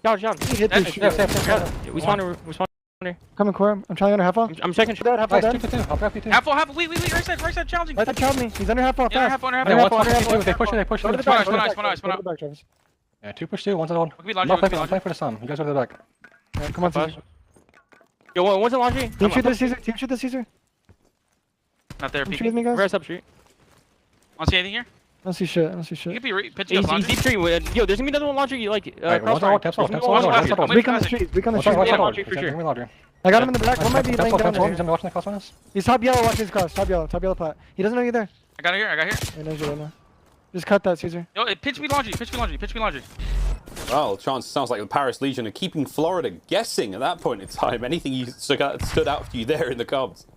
Down. He hit this shit. We spawn. Coming core. I'm trying under half. I'm checking. Half. Half. Wait. Right side challenging. Right side challenging. He's under half. Under half. They push. One out. Yeah, 2 push 2, one's on. I'm playing for the sun. You guys go to the back. Yeah, come on, Caesar. Yo, one's in laundry. Team shoot the Caesar. Not there. Team shoot with me, guys. Rest up street. Want to see anything here? I don't see shit. You could be pitching up laundry. Deep street. Yo, there's gonna be another one laundry. Like, Weak on the street. For sure. I got him in the back. One might be laying down there. He's watching the cross on us. He's top yellow. Watch his cross. Top yellow plat. He doesn't know you're there. I got here. Yeah, knows you're there now. Just cut that, Caesar. Yo, pitch me laundry. Well, chance sounds like the Paris Legion are keeping Florida guessing at that point in time. Anything stood out for you there in the comms?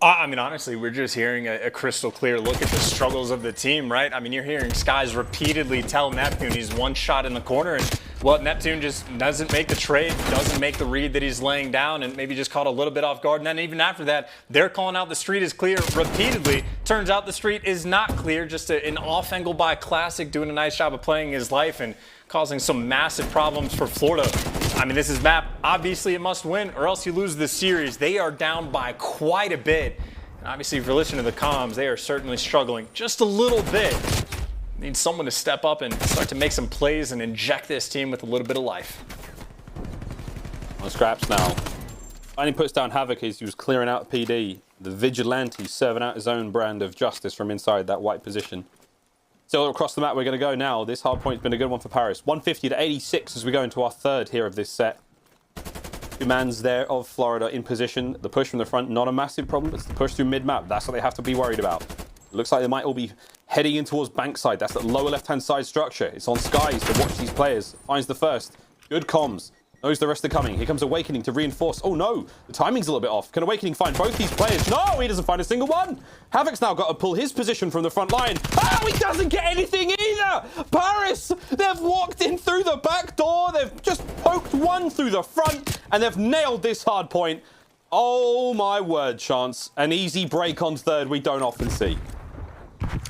I mean, honestly, we're just hearing a crystal clear look at the struggles of the team, right? I mean, you're hearing Skies repeatedly tell Neptune he's one shot in the corner, and well, Neptune just doesn't make the trade, doesn't make the read that he's laying down, and maybe just caught a little bit off guard. And then even after that, they're calling out the street is clear repeatedly. Turns out the street is not clear, just an off angle by Classic doing a nice job of playing his life and causing some massive problems for Florida. I mean, this is map. Obviously, it must win or else you lose the series. They are down by quite a bit. And obviously, if you're listening to the comms, they are certainly struggling just a little bit. Need someone to step up and start to make some plays and inject this team with a little bit of life. On scraps now. Finally puts down Havoc as he was clearing out PD. The Vigilante serving out his own brand of justice from inside that white position. Still across the map, we're going to go now. This hard point's been a good one for Paris. 150 to 86 as we go into our third here of this set. 2 mans there of Florida in position. The push from the front, not a massive problem. It's the push through mid-map. That's what they have to be worried about. It looks like they might all be heading in towards Bankside. That's the lower left-hand side structure. It's on Skies to watch these players. Finds the first. Good comms. Knows the rest are coming. Here comes Awakening to reinforce. Oh no, the timing's a little bit off. Can Awakening find both these players? No, he doesn't find a single one. Havoc's now got to pull his position from the front line. Oh, he doesn't get anything either. Paris, they've walked in through the back door. They've just poked one through the front and they've nailed this hard point. Oh my word, Chance. An easy break on third we don't often see.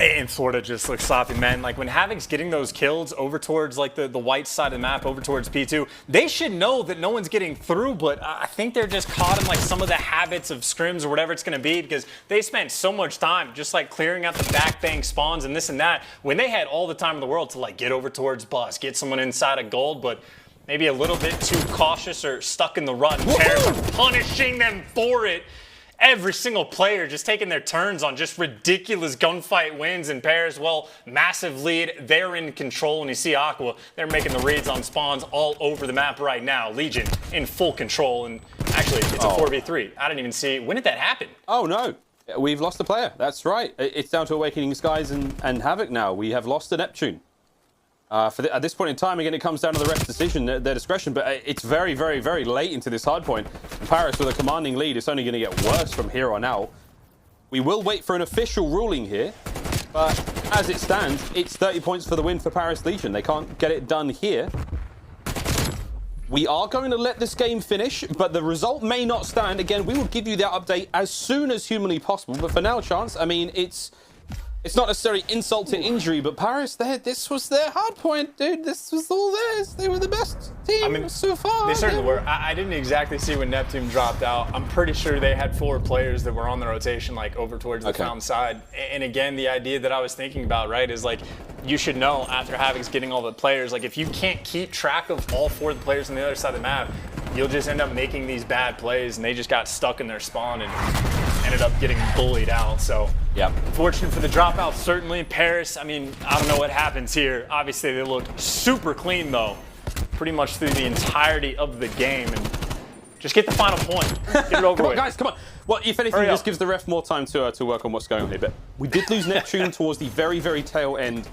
And Florida just looks sloppy, man. Like when Havoc's getting those kills over towards like the white side of the map, over towards P2, they should know that no one's getting through, but I think they're just caught in like some of the habits of scrims or whatever it's going to be, because they spent so much time just like clearing out the back bang spawns and this and that when they had all the time in the world to like get over towards bus, get someone inside of gold, but maybe a little bit too cautious or stuck in the run. Paris are punishing them for it. every single player just taking their turns on just ridiculous gunfight wins. And Paris, well, massive lead. They're in control. And you see Aqua, they're making the raids on spawns all over the map right now. Legion in full control. And actually, it's a 4v3. I didn't even see. When did that happen? Oh, no. We've lost a player. That's right. It's down to Awakening Skies and Havoc now. We have lost a Neptune. At this point in time, again, it comes down to the ref's decision, their discretion, but it's very, very, very late into this hard point. Paris with a commanding lead, it's only going to get worse from here on out. We will wait for an official ruling here, but as it stands, it's 30 points for the win for Paris Legion. They can't get it done here. We are going to let this game finish, but the result may not stand. Again, we will give you that update as soon as humanly possible, but for now, Chance, I mean, it's not necessarily insult to injury, but Paris, this was their hard point, dude. This was all theirs. They were the best team so far. They certainly were. I didn't exactly see when Neptune dropped out. I'm pretty sure they had 4 players that were on the rotation, like over towards the fountain side. And again, the idea that I was thinking about, right, is like, you should know after Havoc's getting all the players, like if you can't keep track of all 4 of the players on the other side of the map, you'll just end up making these bad plays, and they just got stuck in their spawn and ended up getting bullied out. So yeah, unfortunate for the dropout, certainly. Paris, I mean, I don't know what happens here. Obviously, they look super clean, though, pretty much through the entirety of the game. And just get the final point. Get it over come on, with. guys, come on. Well, if anything, this gives the ref more time to work on what's going on here. But we did lose Neptune towards the very, very tail end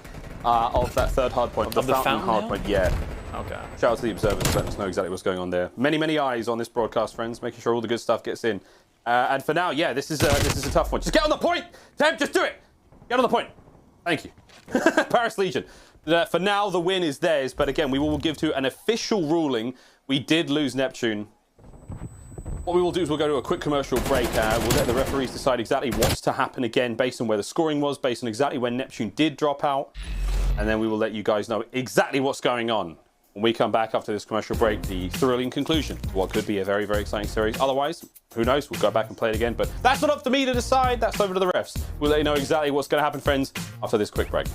of that third hard point. Of the fountain hard point, yeah. Okay. Shout out to the observers, let us know exactly what's going on there. Many, many eyes on this broadcast, friends, making sure all the good stuff gets in. And for now, yeah, this is a tough one. Just get on the point! Temp, just do it! Get on the point. Thank you. Paris Legion. For now, the win is theirs, but again, we will give to an official ruling. We did lose Neptune. What we will do is we'll go to a quick commercial break. We'll let the referees decide exactly what's to happen again, based on where the scoring was, based on exactly when Neptune did drop out. And then we will let you guys know exactly what's going on. When we come back after this commercial break, the thrilling conclusion to what could be a very, very exciting series. Otherwise, who knows? We'll go back and play it again. But that's not up to me to decide. That's over to the refs. We'll let you know exactly what's going to happen, friends, after this quick break.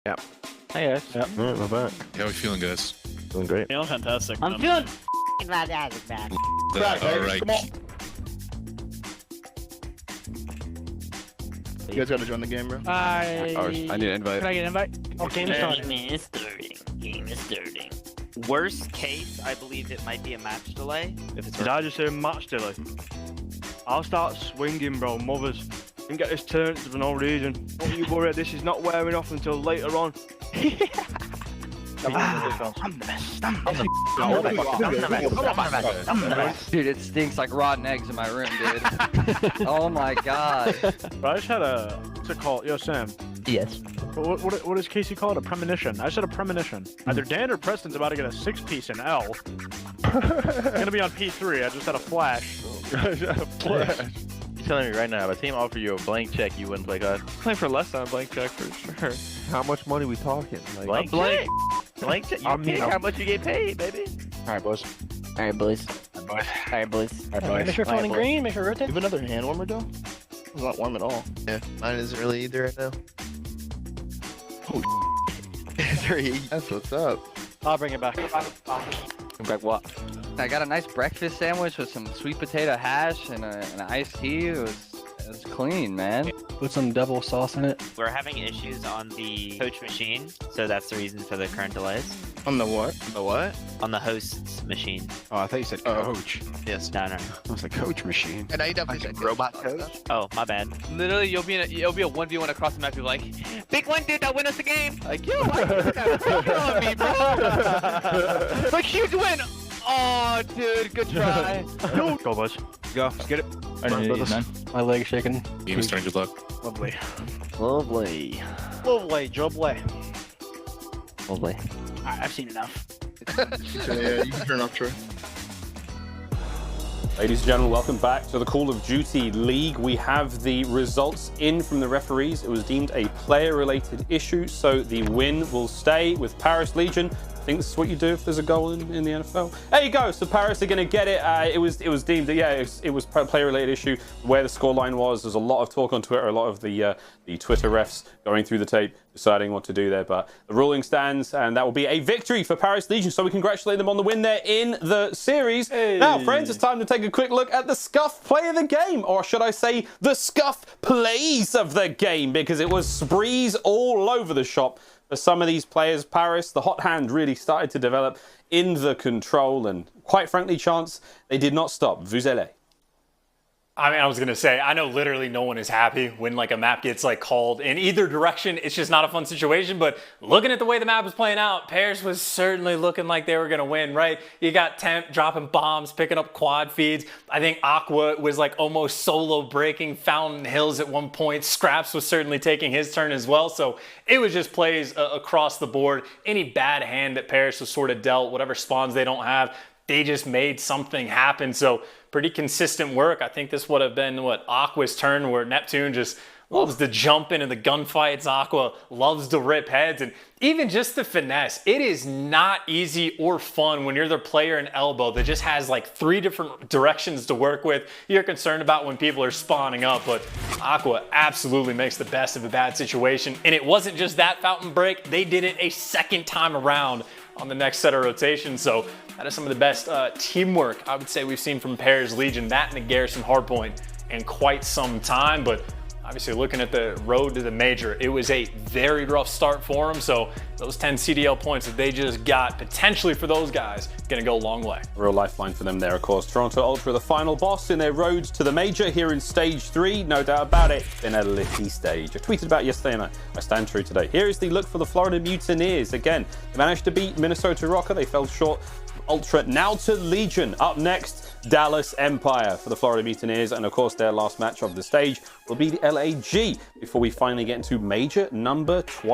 Yeah. Hey guys. Yeah, we're back. How are we feeling, guys? Doing great. Feeling fantastic. I'm feeling fantastic, man. All right. Come on. You guys gotta join the game, bro. I need an invite. Can I get an invite? Oh, game is starting. Game is starting. Worst case, I believe it might be a match delay. If it's Did I just say match delay? I'll start swinging, bro, mothers. And get this turned for no reason. Don't you worry, this is not wearing off until later on. I'm the best. Dude, it stinks like rotten eggs in my room, dude. Oh my god. Bro, I just had a, what's it called? Yo, Sam. Yes. What does Casey call it? A premonition. I said a premonition. Either Dan or Preston's about to get a 6-piece in L. It's gonna be on P3. I just had a flash. You're telling me right now, if a team offered you a blank check, you wouldn't play God? Playing for less than a blank check for sure. How much money we talking? Like, Blank. Blank check? You pick how much you get paid, baby. Alright, boys. Alright, boys. Alright, boys. Make sure phone in green. Make sure rotate. You have another hand warmer, though? It's not warm at all. Yeah, mine isn't really either right now. Oh, That's what's up. I'll bring it back. Bring back what? I got a nice breakfast sandwich with some sweet potato hash and an iced tea. It was clean, man. Put some devil sauce in it. We're having issues on the coach machine, so that's the reason for the current delays. On the what? The what? On the host's machine. Oh, I thought you said coach. Yes. No. I was like coach machine. And now you definitely said robot coach. Oh, my bad. Literally, you'll be a 1v1 across the map. You're like, big one dude that win us the game. Like, yo, why you put that pressure on me, bro? It's like huge win. Oh, dude, good try. Go, boys. Go, let's get it. My leg shaking. Team is turning, good luck. Lovely. Lovely. Lovely. Lovely. Lovely. I've seen enough. Yeah, you can turn off, Troy. Ladies and gentlemen, welcome back to the Call of Duty League. We have the results in from the referees. It was deemed a player-related issue, so the win will stay with Paris Legion. I think this is what you do if there's a goal in the NFL. There you go. So Paris are going to get it. It was deemed that, yeah, it was a player-related issue. Where the scoreline was, there's a lot of talk on Twitter, a lot of the Twitter refs going through the tape, deciding what to do there. But the ruling stands, and that will be a victory for Paris Legion. So we congratulate them on the win there in the series. Hey. Now, friends, it's time to take a quick look at the Scuff play of the game, or should I say the Scuff plays of the game, because it was sprees all over the shop. For some of these players, Paris, the hot hand really started to develop in the control, and quite frankly, Chance, they did not stop. Vous allez. I mean, I was going to say, I know literally no one is happy when like a map gets like called in either direction. It's just not a fun situation, but looking at the way the map was playing out, Paris was certainly looking like they were going to win, right? You got Temp dropping bombs, picking up quad feeds. I think Aqua was like almost solo breaking Fountain Hills at one point. Scraps was certainly taking his turn as well. So it was just plays across the board. Any bad hand that Paris was sort of dealt, whatever spawns they don't have, they just made something happen. So pretty consistent work. I think this would have been Aqua's turn, where Neptune just loves to jump into the gunfights. Aqua loves to rip heads, and even just the finesse. It is not easy or fun when you're the player in elbow that just has like 3 different directions to work with. You're concerned about when people are spawning up, but Aqua absolutely makes the best of a bad situation. And it wasn't just that fountain break. They did it a second time around on the next set of rotations. So that is some of the best teamwork I would say we've seen from Paris Legion, that and the Garrison hardpoint, in quite some time. But obviously looking at the road to the major, it was a very rough start for them. So those 10 CDL points that they just got, potentially for those guys, gonna go a long way. Real lifeline for them there, of course. Toronto Ultra, the final boss in their road to the major here in stage 3. No doubt about it, been a litty stage. I tweeted about it yesterday, and I stand true today. Here is the look for the Florida Mutineers. Again, they managed to beat Minnesota Røkkr. They fell short. Ultra now to Legion. Up next, Dallas Empire for the Florida Mutineers, and of course their last match of the stage will be the LAG before we finally get into major number 2.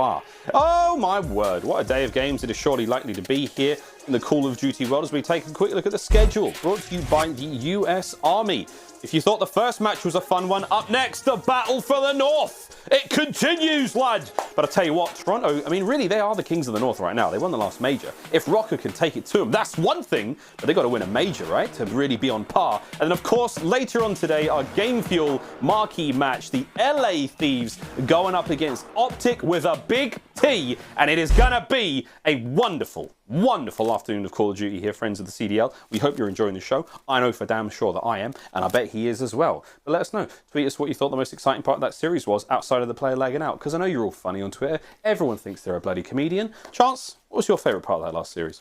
Oh my word, what a day of games it is surely likely to be here in the Call of Duty world as we take a quick look at the schedule, brought to you by the US Army. If you thought the first match was a fun one, up next, the battle for the North. It continues, lad. But I tell you what, Toronto, I mean, really, they are the kings of the North right now. They won the last major. If Røkkr can take it to them, that's one thing, but they got to win a major, right, to really be on par. And then, of course, later on today, our Game Fuel Marquee match. The LA Thieves going up against OpTic with a big T, and it is gonna be a wonderful, wonderful afternoon of Call of Duty here, friends of the CDL. We hope you're enjoying the show. I know for damn sure that I am, and I bet he is as well. But let us know. Tweet us what you thought the most exciting part of that series was outside of the player lagging out, because I know you're all funny on Twitter. Everyone thinks they're a bloody comedian. Chance, what was your favourite part of that last series?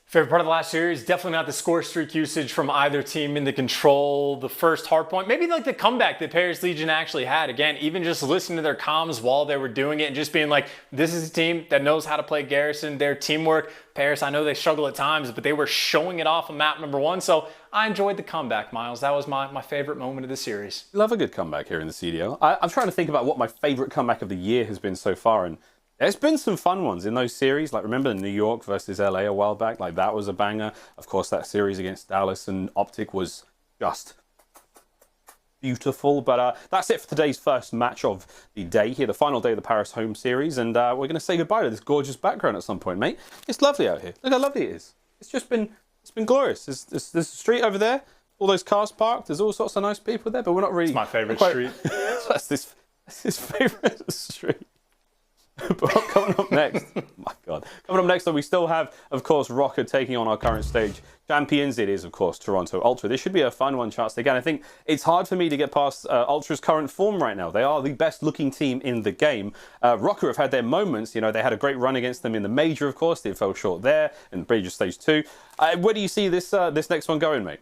Favorite part of the last series, definitely not the score streak usage from either team in the control, the first hard point, maybe like the comeback that Paris Legion actually had. Again, even just listening to their comms while they were doing it and just being like, this is a team that knows how to play Garrison, their teamwork. Paris, I know they struggle at times, but they were showing it off on map number 1. So I enjoyed the comeback, Miles. That was my favorite moment of the series. Love a good comeback here in the CDL. I'm trying to think about what my favorite comeback of the year has been so far, and there's been some fun ones in those series. Like, remember New York versus LA a while back? Like, that was a banger. Of course, that series against Dallas and OpTic was just beautiful. But that's it for today's first match of the day here, the final day of the Paris home series. And we're going to say goodbye to this gorgeous background at some point, mate. It's lovely out here. Look how lovely it is. It's just been, it's been glorious. There's a street over there, all those cars parked. There's all sorts of nice people there, but we're not really... It's my favorite street. That's his favorite street. But coming up next, my God, coming up next, though, we still have, of course, Røkkr taking on our current stage champions. It is, of course, Toronto Ultra. This should be a fun one, Chance. Again, I think it's hard for me to get past Ultra's current form right now. They are the best-looking team in the game. Røkkr have had their moments. You know, they had a great run against them in the Major, of course. They fell short there in Major Stage 2. Where do you see this this next one going, mate?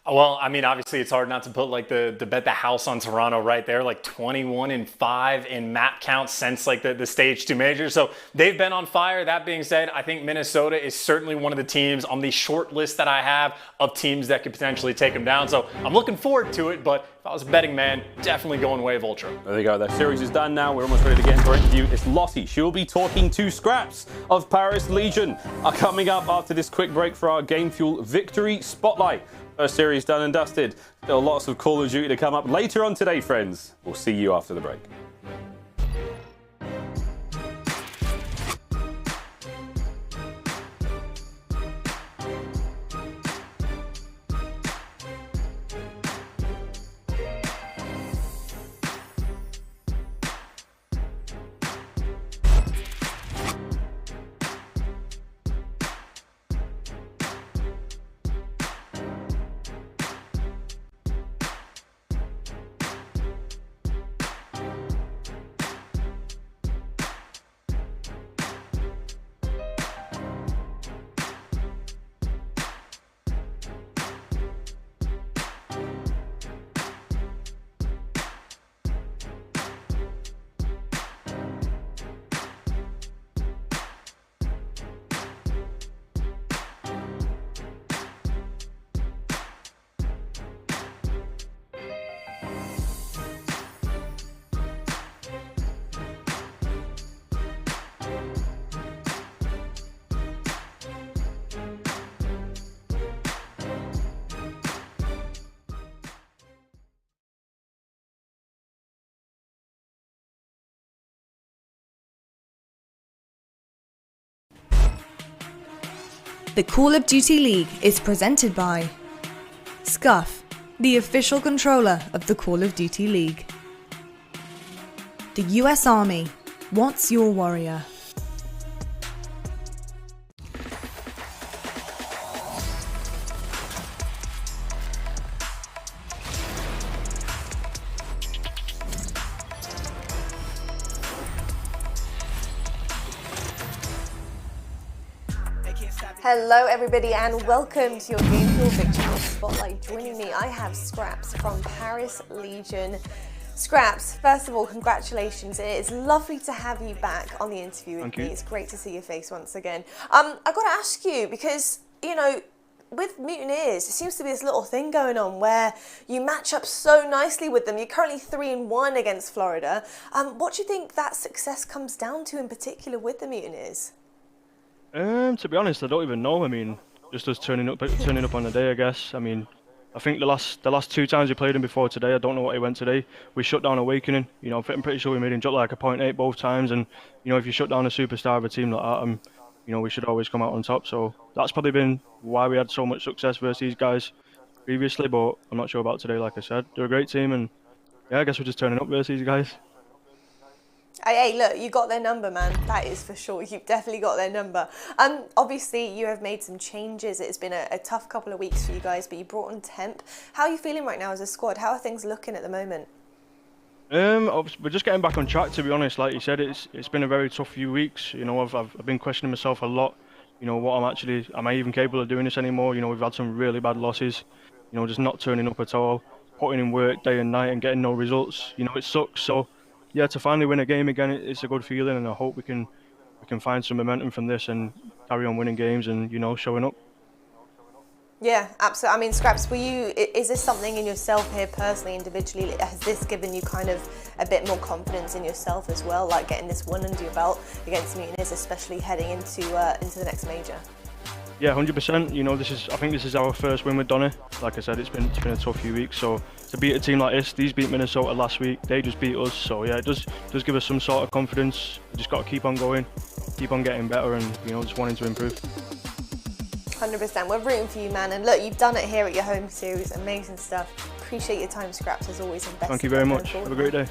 Well, I mean, obviously it's hard not to put like the bet the house on Toronto right there, like 21-5 in map count since like the stage 2 major. So they've been on fire. That being said, I think Minnesota is certainly one of the teams on the short list that I have of teams that could potentially take them down. So I'm looking forward to it, but if I was a betting man, definitely going Wave Ultra. There you go. That series is done now. We're almost ready to get into our interview. It's Lottie. She'll be talking to Scraps of Paris Legion. Coming up after this quick break for our Game Fuel Victory Spotlight. First series done and dusted. Still lots of Call of Duty to come up later on today, friends. We'll see you after the break. The Call of Duty League is presented by Scuff, the official controller of the Call of Duty League. The US Army, what's your warrior? Hello everybody and welcome to your Game Fuel Victory Spotlight. Joining me, I have Scraps from Paris Legion. Scraps, first of all, congratulations. It is lovely to have you back on the interview with me. It's great to see your face once again. I've got to ask you, because, you know, with Mutineers, it seems to be this little thing going on where you match up so nicely with them. You're currently 3-1 against Florida. What do you think that success comes down to in particular with the Mutineers? To be honest, I don't even know. I mean, just us turning up on the day, I guess. I mean, I think the last 2 times we played him before today, I don't know what he went today. We shut down Awakening. You know, I'm pretty sure we made him drop like a 0.8 both times. And you know, if you shut down a superstar of a team like that, you know, we should always come out on top. So that's probably been why we had so much success versus these guys. previously, but I'm not sure about today. Like I said, they're a great team, and yeah, I guess we're just turning up versus these guys. Hey, look, you got their number, man. That is for sure. You've definitely got their number. Obviously, you have made some changes. It's been a tough couple of weeks for you guys, but you brought on Temp. How are you feeling right now as a squad? How are things looking at the moment? We're just getting back on track, to be honest. Like you said, it's been a very tough few weeks. You know, I've been questioning myself a lot. You know, am I even capable of doing this anymore? You know, we've had some really bad losses. You know, just not turning up at all, putting in work day and night and getting no results. You know, it sucks. So yeah, to finally win a game again, it's a good feeling, and I hope we can find some momentum from this and carry on winning games and, you know, showing up. Yeah, absolutely. I mean, Scraps, is this something in yourself here personally, individually? Has this given you kind of a bit more confidence in yourself as well, like getting this one under your belt against Mutineers, especially heading into the next major? Yeah, 100%. You know, I think this is our first win with Donny. Like I said, it's been a tough few weeks. So to beat a team like this, these beat Minnesota last week. They just beat us. So yeah, it does give us some sort of confidence. We just got to keep on going, keep on getting better, and, you know, just wanting to improve. 100%. We're rooting for you, man. And look, you've done it here at your home series. Amazing stuff. Appreciate your time, Scraps, as always. And best Thank you very much. Have a great day.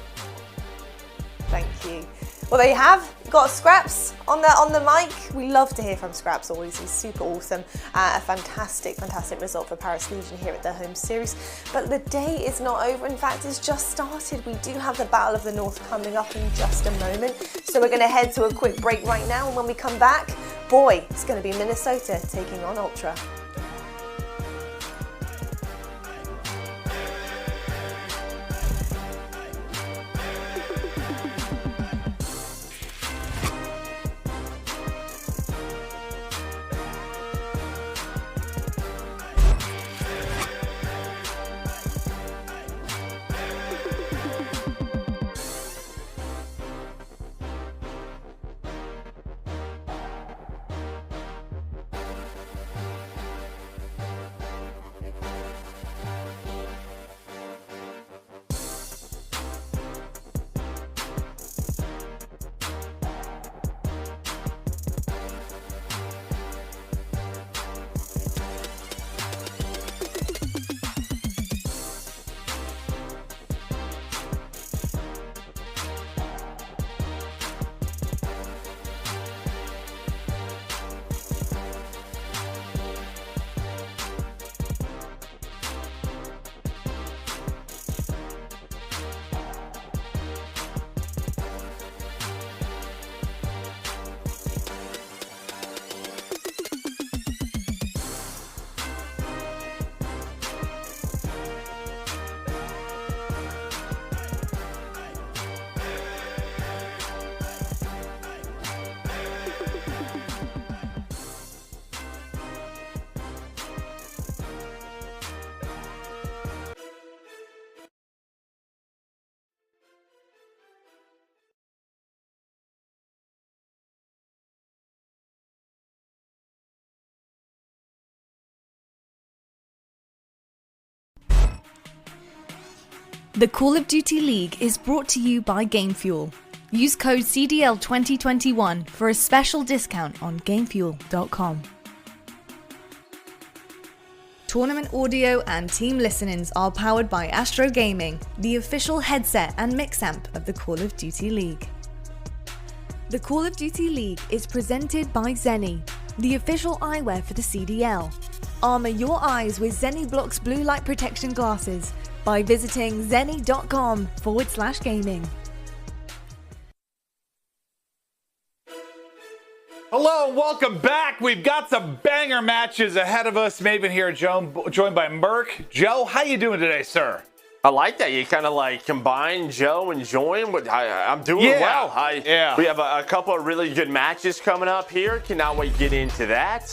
Thank you. Well, there you have. Got Scraps on the mic. We love to hear from Scraps always. He's super awesome. A fantastic result for Paris Legion here at their home series. But the day is not over. In fact, it's just started. We do have the Battle of the North coming up in just a moment. So we're going to head to a quick break right now. And when we come back, boy, it's going to be Minnesota taking on Ultra. The Call of Duty League is brought to you by GameFuel. Use code CDL 2021 for a special discount on GameFuel.com. Tournament audio and team listenings are powered by Astro Gaming, the official headset and mix amp of the Call of Duty League. The Call of Duty League is presented by Zenni, the official eyewear for the CDL. Armour your eyes with Zenni Blocks blue light protection glasses by visiting zenni.com/gaming. Hello and welcome back. We've got some banger matches ahead of us. Maven here, joined by Merc. Joe, how you doing today, sir? I like that. You kind of like combine Joe and join. I'm doing well. We have a couple of really good matches coming up here. Cannot wait to get into that.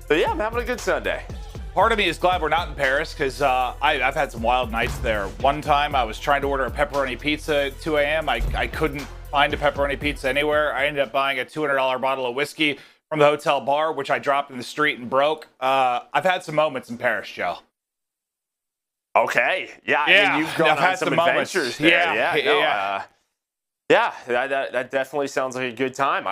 So yeah, I'm having a good Sunday. Part of me is glad we're not in Paris because I've had some wild nights there. One time I was trying to order a pepperoni pizza at 2 a.m. I couldn't find a pepperoni pizza anywhere. I ended up buying a $200 bottle of whiskey from the hotel bar, which I dropped in the street and broke. I've had some moments in Paris, Joe. Okay. Yeah. I mean, you've gone on some adventures there. That definitely sounds like a good time.